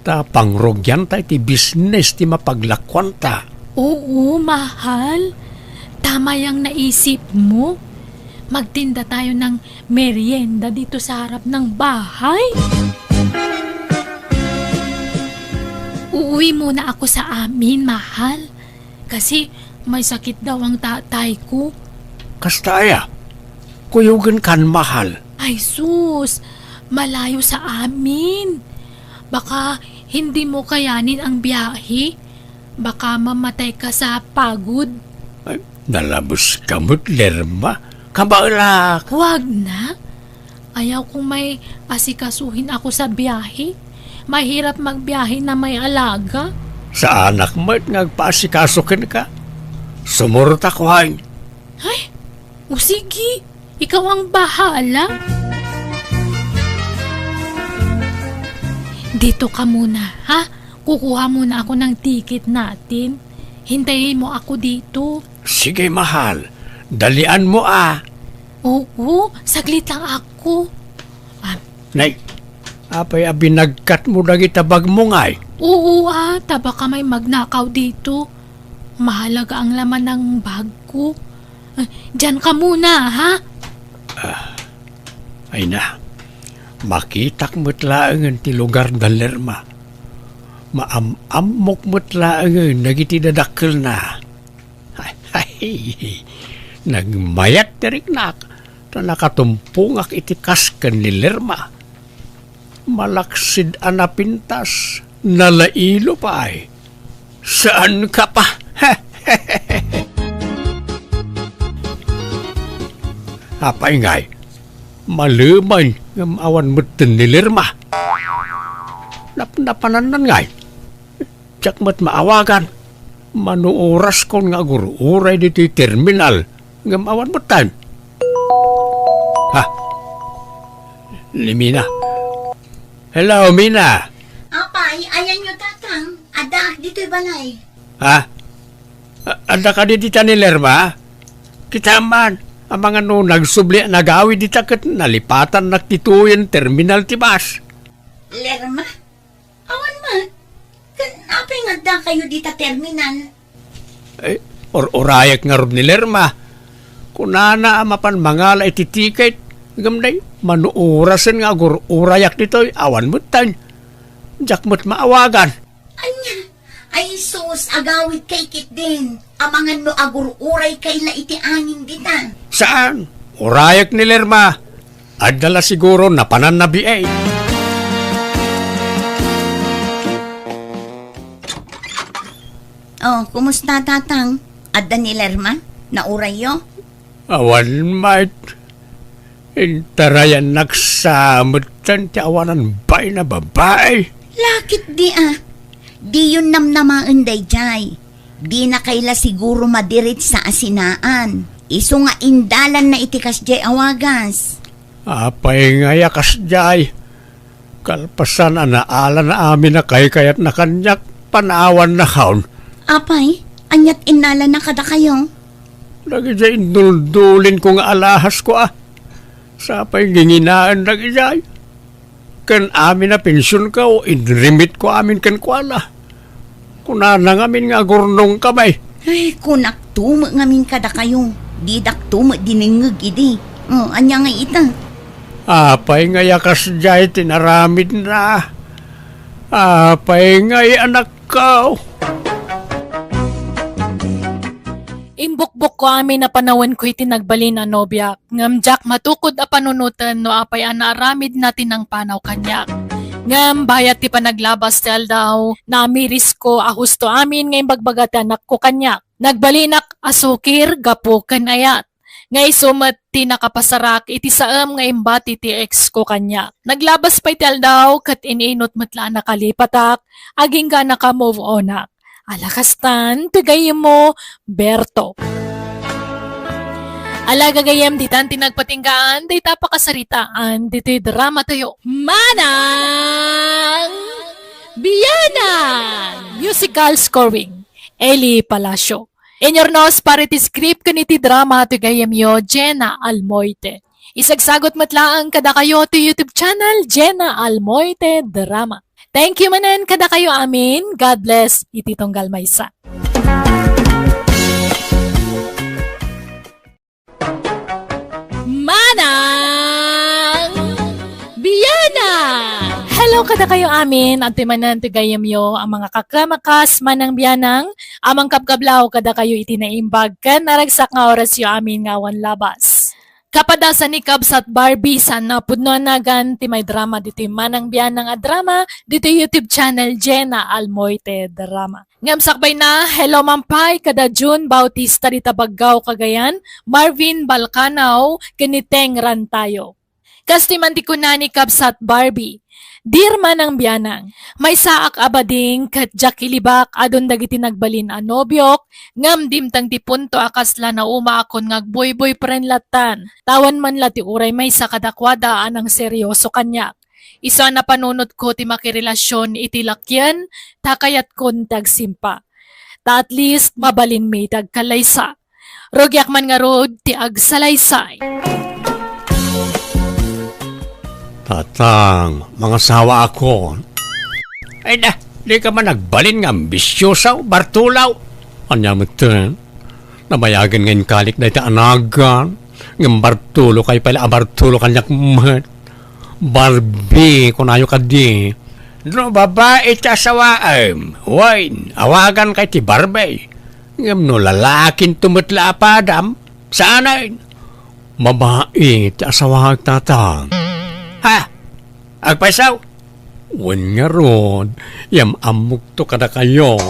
Ta pangrogyan ta ti business ti mapaglakwan ta. Oo, mahal. Tama yung naisip mo. Magtinda tayo ng merienda dito sa harap ng bahay. Uuwi muna ako sa amin, mahal. Kasi may sakit daw ang tatay ko. Kastaya, kuyugan kan mahal. Ay sus, malayo sa amin. Baka hindi mo kayanin ang biyahe. Baka mamatay ka sa pagod. Ay, nalabos kamot, Lerma. Kabalak. Huwag na. Ayaw kong may asikasuhin ako sa biyahe. Mahirap magbiyahe na may alaga. Sa anak mo't nagpaasikasukin ka. Sumurta ko hain. Ay, o sige. Ikaw ang bahala. Dito ka muna, ha? Kukuha muna ako ng ticket natin. Hintayin mo ako dito. Sige, mahal. Dalian mo Oo, saglit lang ako. Nay, apay binagkat mo na itabag mo ngay. Oo taba ka may magnakaw dito. Mahalaga ang laman ng bag ko. Diyan ka muna, ha? Ay na, makitak mo't laangan ti lugar na Lerma. Maamamok mo't laangan nagitidadakil na. Ay, nagmayat tirik nak na nakatumpungak iti kasken ni Lerma. Malaksid anapintas, nalailo pa ay. Saan ka pa? Apay ngay, maluman ng awan mo't ni Lerma. Napananan ngay, tsak mo't maawagan. Manuoras kon nga gururay dito yung terminal ngam awan mo tan. Ha? Limina. Hello, Mina. Apay, ayan nyo tatang. Ada, dito'y balay. Ha? Anda ka dito ni Lerma? Kita man, ang mga nagsubli, nagawi dito kat nalipatan naktituyan terminal tibas. Lerma? Awan man. Apay nga da kayo dita terminal. Eh, orayak nga rin ni Lerma. Kunana mapan mangala ititikait, gamday, manuurasan nga orayak dito, awan mo tan. Diyak mo't maawagan. Anya, ay sus, agawid kay kit din. Amangan no agur-uray kay la iti anin dita. Saan? Orayak ni Lerma. Adala siguro na pananabi ay. Oh, kumusta tatang? Adda ni Lerma? Nauray yo? Awan mate. Intarayan nagsamot tan ti awanan bay na babae. Lakit di Di yun namnamaan day jay. Di na kaila siguro madirit sa asinaan. Iso nga indalan na itikas jay awagas. Apay nga yakas jay. Kalpasan anaala na amin na kayat na kanyak panawan na kaon. Apay, anyat inala na kada kayo. Lagi jay induldulin ko nga alahas ko Sapay ginginaan lagi jay. Kan amin na pensyon ka o inrimit ko amin kan kuala. Kunana ngamin nga gurnong kamay. Ay, kunak tumo ngamin kada kayo. Didak tumo diningag idi. Oh, anya nga ita. Apay nga yakas jay tinaramid na. Apay ngay anak ko. Imbukbok ko amin na panawin ko iti nagbalin na nobya. Ngam Jack matukod a panunutan no apay anaaramid natin ang panaw kanyak. Ngam bayat ti panaglabas tel daw na amiris ko ahusto amin ngayon bagbagat anak ko kanyak. Nagbalinak asukir gapukan ayat. Ngay sumat ti nakapasarak iti saam nga imbati ti ex ko kanya. Naglabas pa itel daw kat ininot matla nakalipatak aging ka naka-move onak. Alakastan, tagay mo, Berto. Alaga gayam ditan tinagpatinggaan, di tapakasaritaan, dito'y drama tayo. Manang Biyanan! Musical scoring, Eli Palacio. In your nose, parity script kaniti drama to gayam yo, Jenna Almoite. Isagsagot matlaang kada kayo to YouTube channel, Jenna Almoite Drama. Thank you manan kada kayo amin. God bless. Iti Tonggal Maysa. Manang Biyana! Hello kada kayo amin. At manan tigayam yo ang mga kakamakas manang biyanang. Amang kapkablaw kada kayo iti naimbag kan naragsak nga oras yo amin ngawan labas. Kapadasan ni Cubs at Barbie sana pudnoan nagan ti may drama dito manang biyanang a drama dito YouTube channel Jenna Almoite Drama. Ngamsakbay na hello mampay kada June Bautista dita Baggaw Cagayan, Marvin Balcanao kaniteng Rantayo. Kastiman ti kunani Cubs at Barbie. Dear manang biyanang, may saak abading kat jakilibak adon dagiti nagbalin a nobyok, ngam dimtang ti punto akasla na umaakon ngagboy-boy pren latan, tawan man lati uray may sa kadakwadaan ang seryoso kanyak. Isa na panunod ko ti makirelasyon iti lakyan, takayat kon tagsimpa. Ta at least mabalin may tagkalaysa. Rogyak man nga rod ti agsalaysay. Tatang, mga sawa ako. Ay na, di ka man nagbalin nga ambisyosaw, Bartulaw. Anya mo ito, namayagan ngayon kalik na ito anagan. Ng Bartulo kay pala, Bartulo kanyak mat. Barbie, kunayo ka di. No, babae ti asawaam. Wine, awagan kay ti Barbie. Ngam no, lalakin tumutla padam. Sanay. Babae ti asawag tatang. Ha? Agpaisaw? Wan nga ron. Yam amok to kada kayo.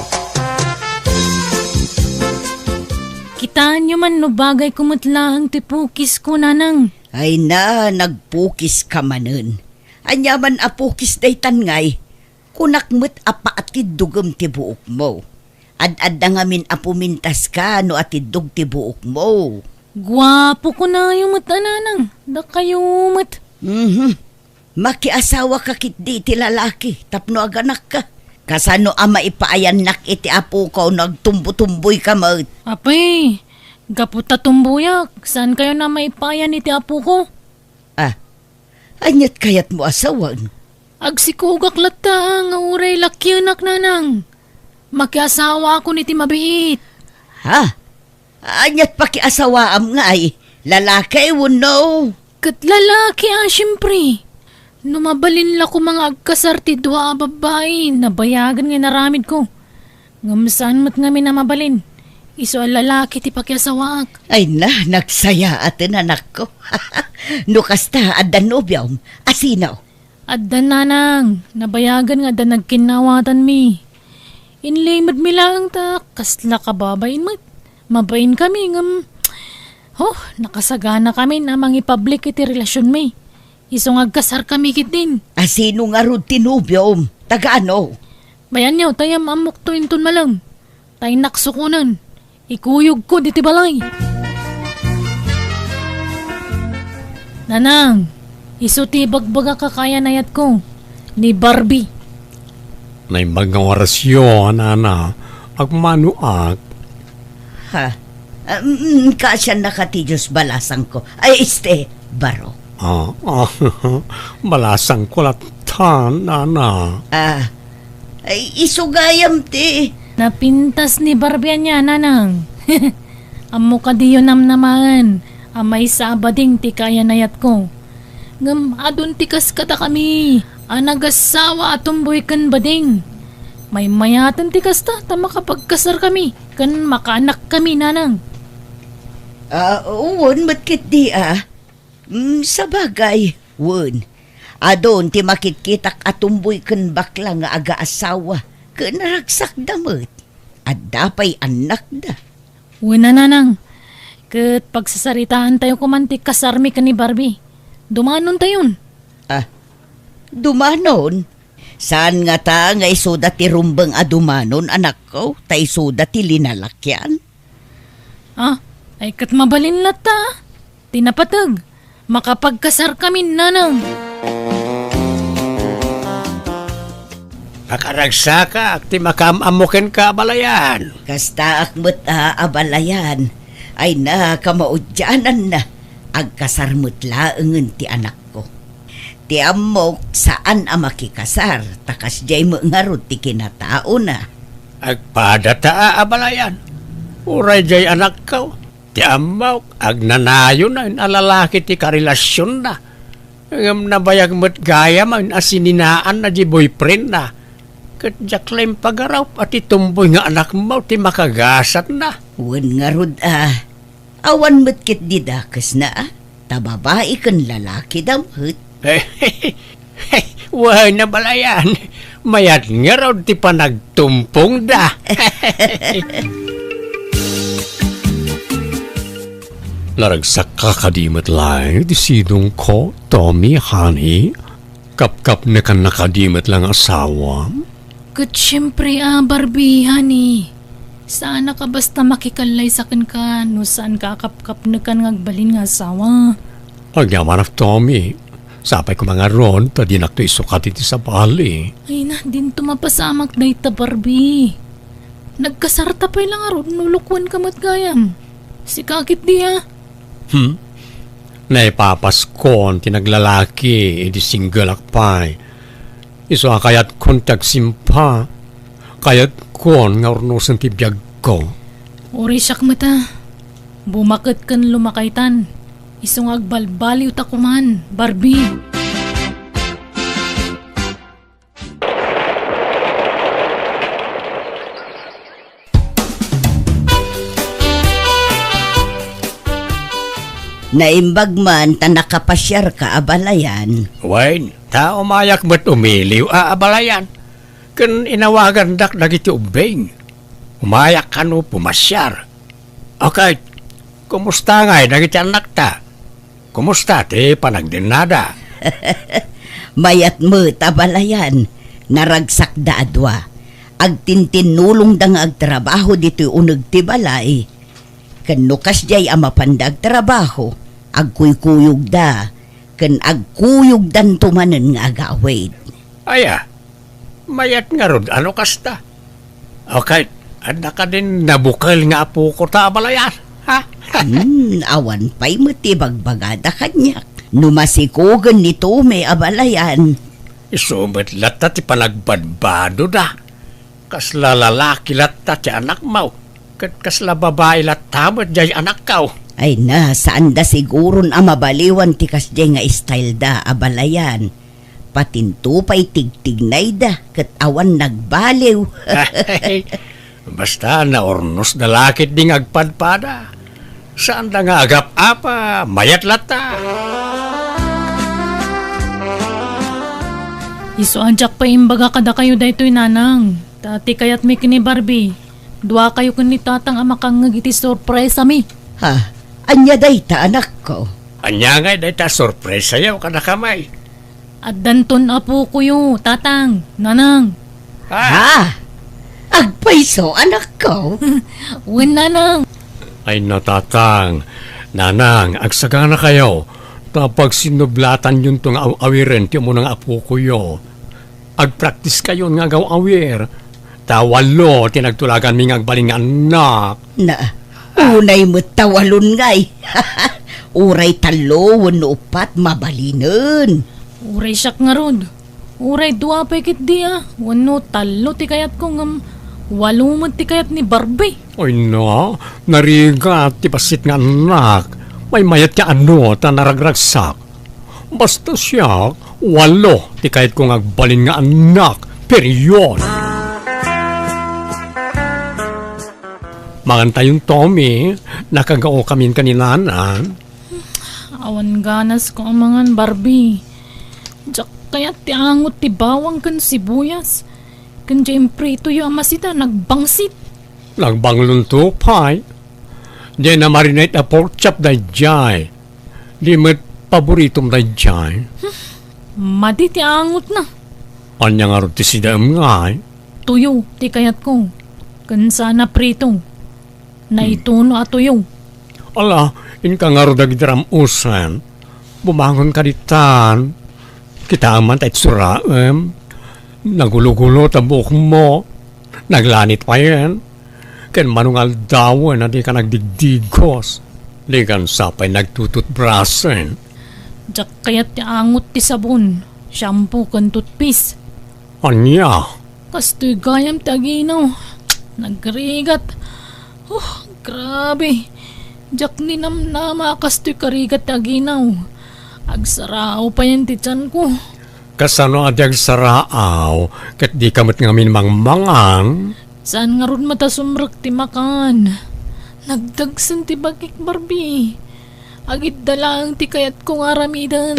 Kitaan nyo man no bagay kumutlaang tipukis ko nanang. Ay na, nagpukis ka manen. Anyaman apukis day tangay. Kunakmet apa atid dugem ti buok mo. Ad-ad na ngamin apumintas ka no atid dug ti buok mo. Gwapo ko na yung mata nanang. Da kayo mat. Makiasawa ka kit di ti lalaki, tapno aganak ka. Kasano ama ipaayan nak iti apo ko nagtumbo-tumboy ka mat. Apay, gaputa tumbuyak. Saan kayo na maipayan iti apo ko? Anyat kayat mo asawan. Agsikugak lata nga uray lakyanak nanang. Makiasawa ako niti mabiit. Ha? Anyat pakiasawaam nga ay. Lalaki no. Kat lalaki syempre. Numabalin la ko mga agkasarti dua babae. Nabayagan nga naramid ko. Ngamsaan mo't nga mabalin. Iso ang lalaki ti pakiasawaak. Ay na, nagsaya atin anak ko. No kasta addan nobyam, asinaw. Addan nanang, nabayagan nga da nagkinawatan mi. Inlimad mi lang ta, kasla kababain mat. Mabain kami ngam. Nakasagana kami na mangipublic iti relasyon mi. Isong agkasar kami kit din. Asino nga ro tinubyom, taga-ano? Bayan niyo, tayam amok to inton malang. Tay naksukunan. Ikuyog ko diti balay. Nanang, iso ti bagbaga kakaya nayat ko. Ni Barbie. Nay mga orasyon, ana. Agmanuak. Ha? Kasya nakatijos balasang ko. Ay, baro. Balasang kulatan, ana. Ay, isugayam ti. Napintas ni Barbie niya, nanang. Amo ka diyo namnaman. Amay sa abading ti kaya nayat ko. Ngam adun tikas kata kami. Anagasawa atumboy kan bading. May mayatan ti kasta ta makapagkasar kami. Kan makaanak kami nanang. Uwan, matkit di sa bagay, Wun. Adon ti makitkitak atumboy ken bakla nga aga-asawa. Ken naragsak damot. At dapay anak da. Una nanang. Kat pagsasaritaan tayo kumantik kasarmi ka ni Barbie. Dumanon tayon. Dumanon? Saan nga ta nga isuda ti rumbang adumanon, anak ko? Ta isuda ti linalakyan? Ay kat mabalin na ta. Tinapatag. Makapagkasar kami nanang. Nakaragsaka, ti makamamukin ka balayan. Kasta akmet abalayan. Ay na kamaudyanan na. Agkasarmut laengen ti anak ko. Ti amok saan makikasar. Takas jay mo ngarot ti kinatao na. Agpadata abalayan. Uray jay anak ko. Ti amaw, agnanayo na, alalaki ti karelasyon na. Ngam nabayag mo't gaya man, asininaan na di boyfriend na. Kat jaklaim pagaraw, at itumboy nga anak mo, ti makagasat na. Wen ngarod awan mo't kit didakas na tababae kan lalaki damhut. Wah na balayan, mayat nga raw ti panagtumpong da. Laragsak ka kadimat lang, di sinong ko, Tommy, honey. Kap-kap na ka nakadimat lang asawa. Kat syempre Barbie, honey. Sana ka basta makikalay sa kan ka, no saan ka kap-kap na kan ngagbalin nga asawa. Ang yaman of Tommy, sapay ko mga ron, tadi nakto isukat iti sa bali. Ay na, din tumapasamak na ita Barbie. Nagkasarta pa lang aron, nulukwan ka matgayam. Si kakit diya. Naipapaskon, tinaglalaki, edi single akpay. Iso kayat kon tagsimpa, kayat kon nga urnusan ti biyag ko. Ori siyak mata. Bumakit kan lumakaitan. Isong agbalbaliw ta kuman, Barbie. Naimbag man ta nakapasyar ka abalayan. Wain, ta umayak ba't umiliw abalayan? Kan inawagan dak dagiti ubeng. Umayak ka no pumasyar. Okay, kumusta ngay dagiti anak ta? Kumusta ti panagdinada? Mayat mo tabalayan, naragsak da adwa. Agtintinulong da nga agtrabaho dito uneg ti balay. Kanukas jay amapandag trabaho, agkuykuyog da, kan agkuyog dan tumanen nga agawid. Aya, mayat nga ron, ano kasta? Okay, anda ka din nabukal nga apo ko ta balayan, ha? Awan pa'y matibagbagada kanyak. Numasikugan nito may abalayan. Isumat lata ti panagbadbado da. Kasla lalaki lata ti anak mau. Kat kasla babae lata mo jay anak kaw. Ay na, saan da siguron mabaliwan ti kasjay nga style da abalayan. Patinto pa'y tigtignay da, kat awan nagbaliw. Basta na ornos na lakit ding agpadpada. Saan da nga agap apa, mayat lata. Iso anjak pa imbaga kada kayo daytoy nanang. Tati kayat may kini Barbie. Dua kayo kun ni tatang amakang ngagiti sorpresa mi. Ha, anya day ta anak ko. Anya nga day ta sorpresa yaw kada kamay. At danton apo kuyo, tatang, nanang. Ha? Agpaiso anak ko. Uwan nanang. Ay natatang, nanang, agsaga na kayo. Tapag sinublatan yun tong awiren, tiyo mo ng apo ko yo. Agpractice kayo nga gaw awir. Tawalo, tinagtulagan mi ngagbaling anak. Na, unay mo tawalon ngay. Uray talo, wano upat, mabalinen. Uray siyak nga rod. Uray dua pekit diya. Wano talo ti kayat ko ngam. Walumot ti kayat ni Barbie. Oy na, narigat ti pasit nga anak. May mayat ka ano, ta naragragsak. Basta siya, 8 ti kahit kong agbalin nga anak, peryon. Manganta yung Tommy, nakagao kami kaninanan. Awan ganas ko ang mga Barbie. Diyak kaya ti angot ti bawang kan sibuyas. Kan dyan prito yung amasita nagbangsit. Nagbanglong tupay. Di na marinate a pork chop na jay. Di met paboritom na jay. Madi ti angot na. Anya nga rin ti sidam nga. Tuyo ti kayat ko. Kan sana prito. Na ituno at tuyo. Ala, in ka nga rin dagdaram usan. Bumangon ka ditan. Kita aman tayo suraem. Nagulo-gulo ta buhok mo. Naglanit pa yan. Ken manungal dawan na di ka nagdigdigos. Di kan sapay nagtututbrasen. Diyak kayat ti angot ti sabon. Shampoo kan toothpaste. Anya? Kastoy gayam ti aginaw. Nagrigat. Grabe. Diyak ni namnama kastoy karigat ti aginaw. Agsarao pa yan ti tiyan ko. Kasano adyag saraaw, kat di kamot ngamin mangmangang. Saan nga ron matasumrak ti makan? Nagdagsan ti bakik Barbie. Agit dalang ti kayat kong aramidan.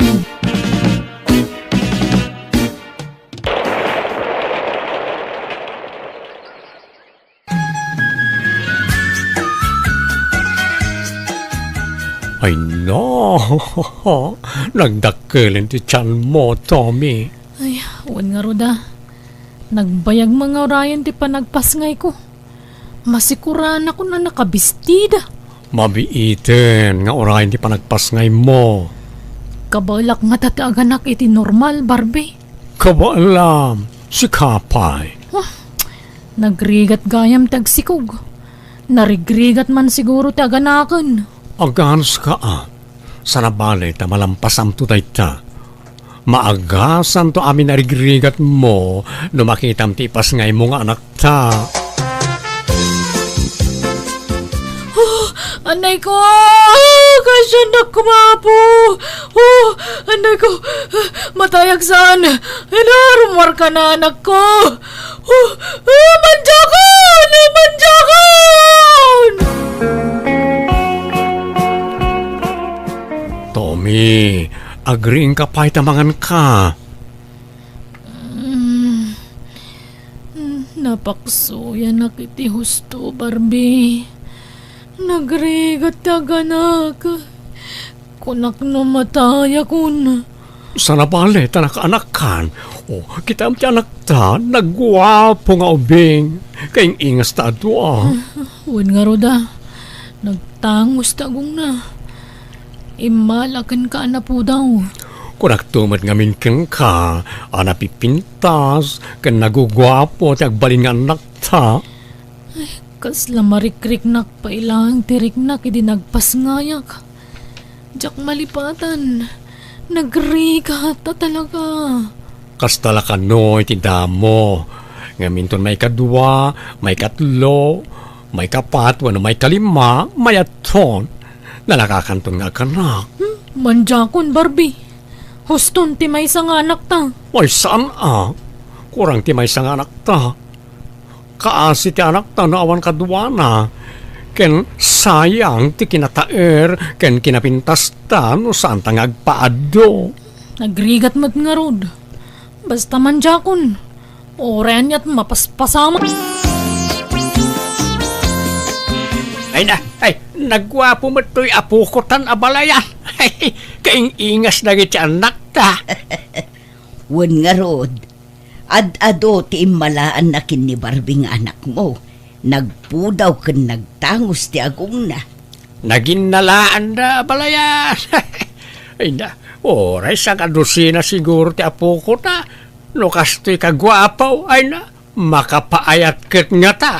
Ay no, nagdakkelin ti tiyan mo, Tommy. Ay, wan nga roda. Nagbayag mga orayan ti panagpasngay ko. Masikuran ako na nakabistida. Mabiiten nga orayan ti panagpasngay mo. Kabalak nga tataganak iti normal, Barbie. Kabaalam, si Kapay. Nagrigat gayam tagsikog. Narigrigat man siguro taganakan. Agans ka sa nabali ta malampasam to ta. Maagasan to amin narigrigat mo no makitam ti pasngay mo nga anak ta. Anay ko! Kasya na kumapo! Anay ko! Matayag saan? Inarumar ka na anak ko! Manjakon! Manjakon! Tommy, agreeing ka pa itamangan ka. Napaksuya na kiti husto, Barbie. Nagrigat taganak. Kunak no mataya kun. Sa nabali ta nakaanakan. O, kita am ti anak ta, nagwapo nga ubing. Kayong ingas ta adwa. Wan nga roda. Nagtangos tagong na. Imalakan ka na po daw. Kung nagtumad nga minkin ka, anapipintas, kan nagugwapo ti agbalin nga anak ta. Kasla marikriknak pa ilang tiriknak idi nagpasngayak. Diyak malipatan. Nagriga ta talaga. Kastala ka no, iti damo. Nga minton may kadwa, may katlo, may kapat, wano may kalima, may aton. Na nakakantong nga kanak. Manjakon, Barbie. Huston ti may isang anak ta. Ay, saan kurang ti may isang anak ta. Kaasi ti anak ta na awan kadwa na. Ken sayang ti kinataer, ken kinapintas ta no saan ta nga agpaado. Nagrigat mat nga rod. Basta manjakon. Oren yat mapaspasama. Ay, nagwapo mo to'y apo ko tan abalayan. Kaing ingas na giti anak ta. Wan nga rod, ad-ado ti imalaan na kin ni Barbie nga anak mo. Nagpudaw ken nagtangos ti agong na. Naging nalaan na abalayan. Ay na, oray sa kadusina siguro ti apo ko ta. No kasto'y kagwapaw, ay na, makapaayat ket nga ta.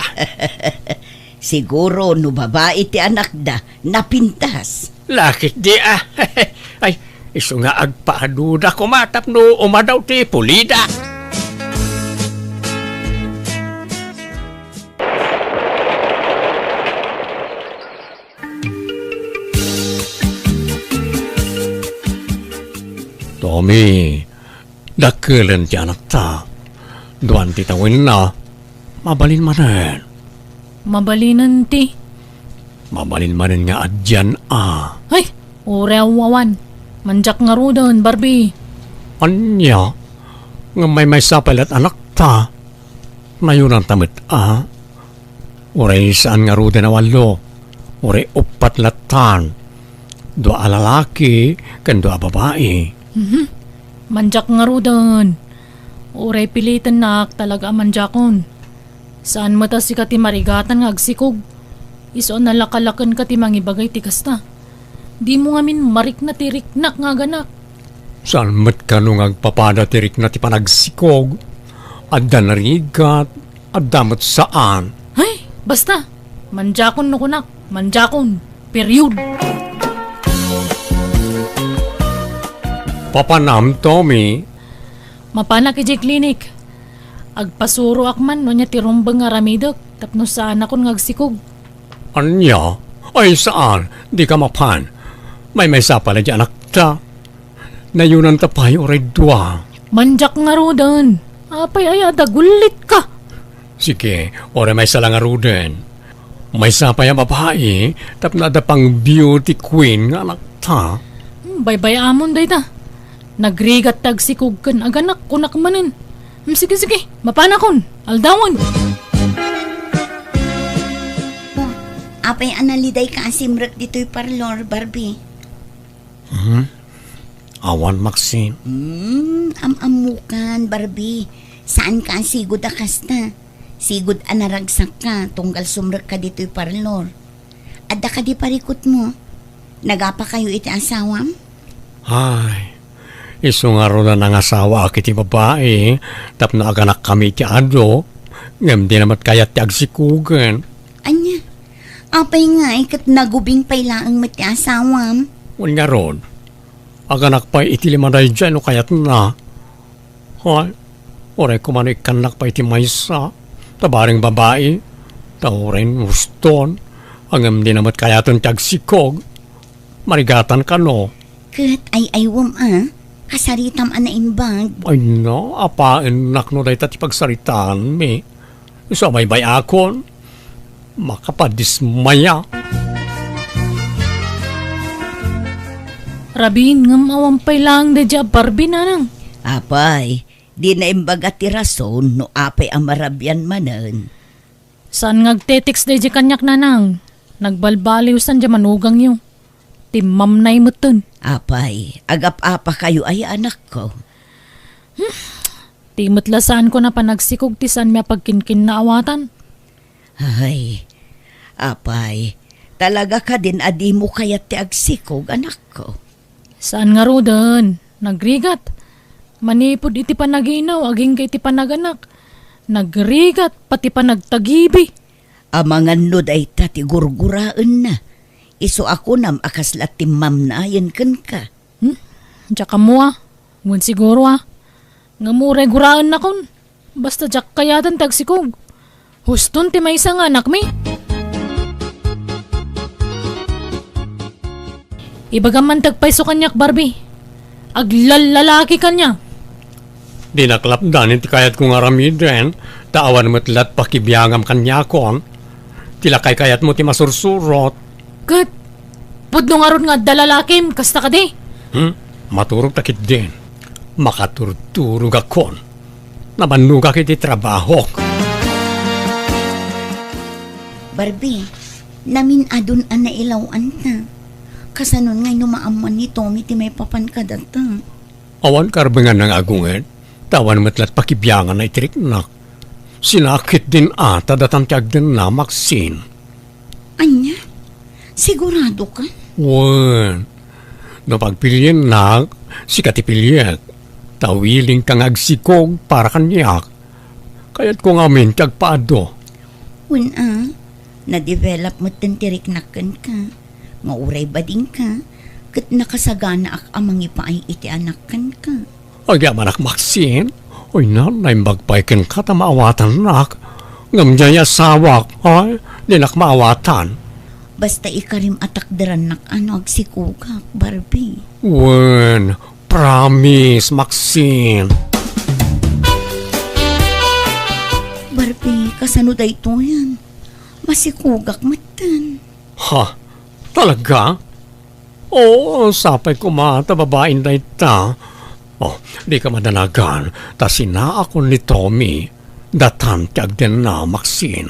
Siguro no babae ti anak da, napintas. Lakit di Ay, iso nga agpaaduda kumatap no umadaw ti pulida. Tommy, Dakilan ti anak ta. Duan ti tawin na. Mabalin manen. Mabalinan ti. Mabalin manen nga adyan Ay, urewawan. Manjak nga rudan, Barbie. Anya, nga may sapal at anak ta. Mayunan tamit Uray saan nga ruda na walo. Uray upat latan. Dua lalaki, kan dua babae. Manjak nga rudan. Uray pilitan nak talaga manjakon. Saan mata si kati marigatan nga agsikog. Iso nalakalakan kati mangibagay ti kasta. Di mo ngamin marik na tiriknak nga ganak. Saan mat ka nung agpapada tirik na ti panagsikog. Adda narigat, adda mat saan. Ay, basta. Manjakon no kunak. Manjakon. Period. Papanam, Tommy. Mapana ki clinic. Agpasuro akman no niya tirumbang nga ramidok. Tapno saan akon ngagsikog. Anya? Ay saan? Di ka mapan. May sapala di anak ta. Nayunan tapay oray dua. Manjak nga rudan. Apay ay adagulit ka. Sige, oray may salang aruden. May sapay ang babae, tap na da pang beauty queen nga anak ta. Baybay amon day ta. Nagrigat tagsikog kan aganak kunak manen. Sige, mapana kon. Aldawan. Apay analiday ka asimrek dito'y parlor, Barbie. Awan, Maxine. Amamukan, Barbie. Saan ka ang sigod akas na? Sigod anaragsak ka, tunggal sumrek ka dito'y parlor. Adda ka di parikot mo. Nagapa kayo iti asawam? Ay, iso nga ro na ng asawa akiti babae, tap na aganak kami ti ado, ngam di namat kayat ti agsikugan. Anya, apay nga ikat nagubing pailaang mati asawam. Wal nga ron, aganak pa iti limaday dyan o kayat na. Ay, oray kumano ikanak pa iti maysa, tabaring babae, taurin muston, angam di namat kayaton ti agsikog, marigatan ka no. Kat ay aywam kasaritam anaimbag. Ay no, apain nakno dahi tati pagsaritaan mi. Isa may bayakon, makapadismaya. Rabin ngam awampay lang de dya Barbie nanang. Apay, di na imbag at rason no apay ang marabyan manen. Saan ngagtetix de dya kanyak nanang? Nagbalbaliw san dya manugang yung. Timam na imuton. Apay, agap-apa kayo ay anak ko. Timutlasaan ko na panagsikog tisan miya pagkinkin na awatan. Ay, apay, talaga ka din adi mo kayat ti agsikog, anak ko. Saan nga rudan? Nagrigat. Manipod iti panaginaw, aging kay iti panaganak. Nagrigat, pati panagtagibi. Amangan no day tati gurguraan na. Iso ako nam akas latimam na ayan kan ka. Diyak mo Ngun siguro Nga muray guraan na kon. Basta diyak kayatan tagsikog. Huston ti may isang anak mi. Ibagang man tagpaiso kanyak Barbie. Aglalalaki kanya. Di naklapdan iti kayat kong aramiden, taawan mo't pakibiyangam kanya kon. Tilakay kayat mo ti masursurot. Kat, pudno nga ron nga dalalakim, kasta ka di. Maturog takit din. Makaturturog akon. Nabanuga kiti trabaho. Barbie, namin adun ang nailawan na. Kasanon ngay numaaman ni Tommy ti may papan ka data. Awan karbangan ng agungan, tawan matlat pakibyangan na itiriknak. Sinakit din ata datantiyag din na Maxine. Anya, sigurado ka? Wan, napagpilian na, sikatipiliat. Tawiling kang agsikog para kanyak. Kaya't ko nga mintag paado. Na-develop mo tintiriknakan ka. Mauray bading ka. Kat nakasagana ak amang ipaay iti anakan ka. Ay, manak Maxine. Oy, nanay magpaikin ka ta maawatan nak. Ngamjay asawak, ay, dinak maawatan. Basta ikarim atakderan nak ano agsikugak, Barbie. Wen, promise, Maxine. Api, kasano da ito yan? Masikugak matan. Ha? Talaga? Oo, sapay ko mata babae na ita. Oh, di ka madanagan. Ta sina ako ni Tommy. Datan tiag din na Maxine.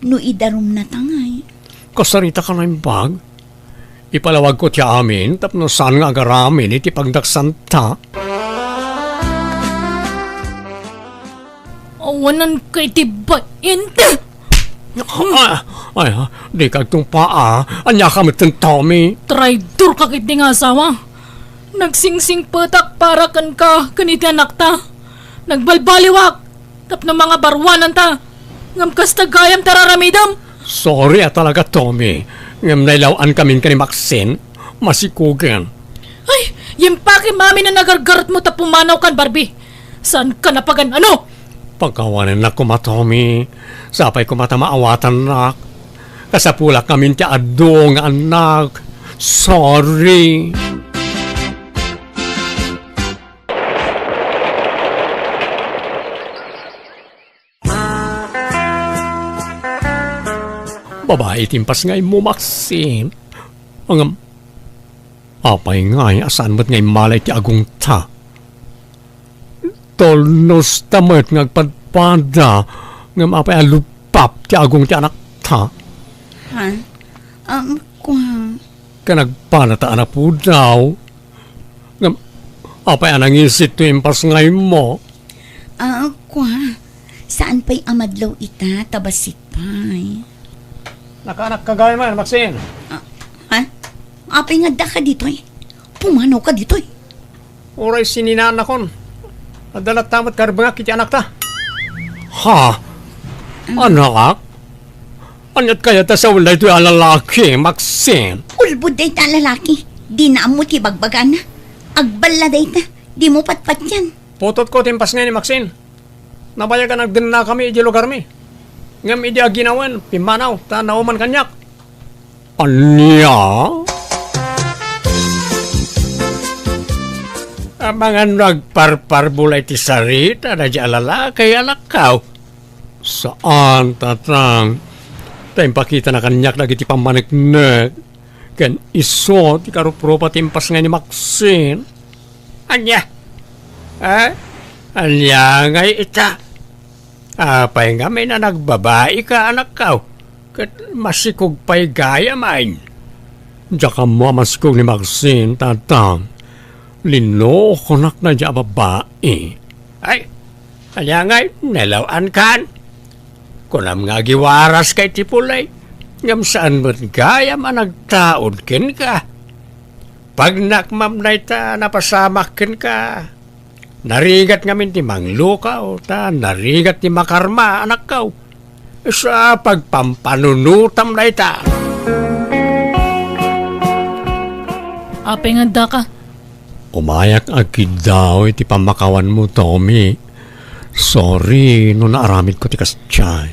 No idarum na tangay. Kasarita ka na yung bag. Ipalawag ko tiya amin, tapno saan nga agaramin, iti pagdaksanta. Awanan kay tibayin. Ay, di ka itong paa. Anya ka matang Tommy. Traitor ka kiti nga asawa. Nagsingsing patak para kan ka kaniti anak ta. Nagbalbaliwak. Tapno mga barwanan ta. Ngam kasta gayam tararamidam. Sorry talaga, Tommy. Ngam nailawan kami ka ni Maxine. Masikugan. Ay, yung paki mami na nagargarat mo ta pumanaw kan Barbie. Saan ka napagan ano? Pagkawanan na kuma, Tommy. Sapay ko mata maawatan nak. Kasapulak kami ti adong anak. Sorry. Babae timpas ngay mo, Maxine. Ang apay ngay asan mo't ngay malay ti agong ta. Tolnos tamat ngagpadpada ngam apay alupap ti agong ti anak ta. Ha? Kwa. Kanagpanata anak po daw. Ngam apay anang isit to impas ngay mo. Kwa. Saan pa'y amadlaw ita, tabasit pa'y? Nakaanak kagaya man, Maxine. Ha? Apay nga da ka dito eh. Pumanaw ka dito eh. Oray sininaan akon. Adalat tamat karbangak iti anak ta. Ha? Anak? Anyat kaya ta sa ulay ito yung lalaki, Maxine. Ulbud day ta lalaki. Di na mo ti bagbagan na. Agbala day ta. Di mo patpat yan. Putot ko timpas nga ni Maxine. Nabayagan nagdin na kami iti lugar mi. Ngam idi aginawan, pimanaw, ta nauman kanyak. Anya? Abangan nagparpar bulay ti sarita na di alala kay anak kaw. Saan, tatang? Tayong pakita na kanyak lagi ti pamaniknek. Kan iso, ti karupropa timpas nga ni Maxine. Anya? Anya ngay ita? Apay nga may na nagbabae ka anak kaw. Kat masikog pa'y gaya main. Diya ka mo masikog ni Maxine, tatang. Lino konak na diya babae. Ay, kanya ngay, nalawan kan. Kunam nga giwaras kay tipulay. Ngam saan mo't gaya managtaod kin ka. Pag nakmam na ita napasamakin ka. Narigat ngamin ti mangluka o ta, narigat ti makarma anak kaw. Sa pagpampanunutam na ita. Apay nga da ka. Umayak agid daw iti pamakawan mo, Tommy. Sorry, no naaramid ko ti kastiyay.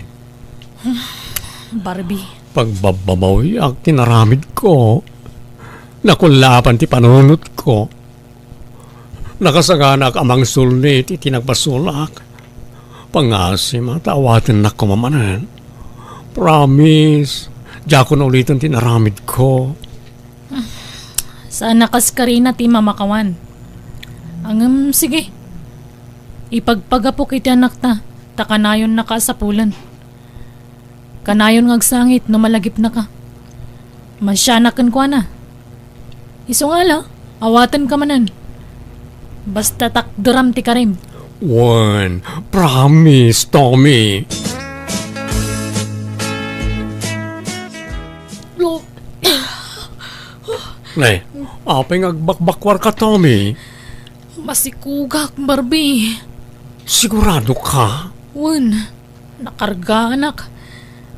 Barbie. Pagbababawi ang tinaramid ko. Nakulapan ti panunot ko. Nakasaganak amang sulit iti nagpasulak. Pangasim at awatin na kumamanan. Promise, diya ko na ulitin tinaramid ko. Saan nakas ka rin ti mamakawan? Sige. Ipagpagapok iti anak ta. Takanayon na ka sa pulan. Kanayon ngagsangit no malagip na ka. Masyanakan ko na. Isungala, awatan ka manan. Basta takduram ti karim. One, promise, Tommy. Nay, apay ngagbakbakwar ka, Tommy. Masikugak, Barbie. Sigurado ka? Wan, nakarga anak.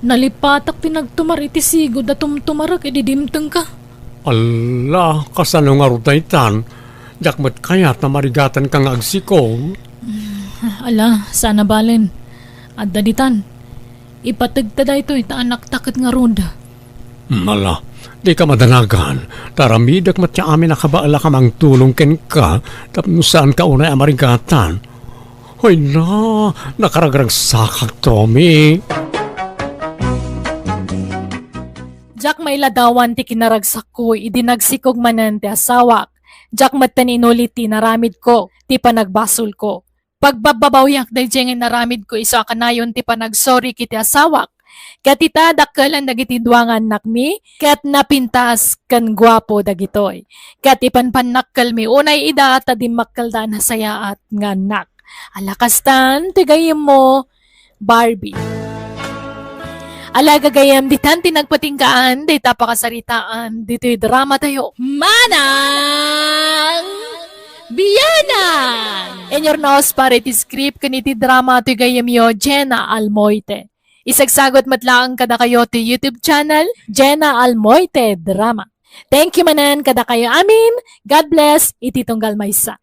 Nalipatak tinagtumar iti sigod at tumtumarak ididimteng ka. Allah, kasano nga rutaytan. Jakmat kayat na marigatan kang agsikong. Ala, sana balen. At daditan, ipatagtada ito ita anak takot nga ronda. Ala, di ka madanagan. Taramidak matya amin nakabaala ka mang tulong ken ka. Tapno saan ka unay amarigatan. Hoy na, nakaragrang sakag, Tommy. Jak may ladawan ti kinaragsak ko, idinagsikog manan ti asawak. Jak mataninuli ti naramid ko, ti panagbasol ko. Pagbababawyak da jengay naramid ko iso kanayon ti panagsorry kiti asawak. Kat ita dakkelan dagiti duangan nakmi, kat napintas kan gwapo dagitoy. Kat ipanpanakkel mi unay ida at adimakkel da na saya at nganak. Alakastan, tigayim mo, Barbie. Ala gagayam ditan tinagpatingkaan, di tapakasaritaan, dito'y drama tayo. Manang Biyanan! In your nose parity script kaniti drama to gayam yo, Jenna Almoite. Isagsagot matlaang kada kayo to YouTube channel, Jenna Almoite Drama. Thank you manan kada kayo amin. God bless, iti tunggal maysa.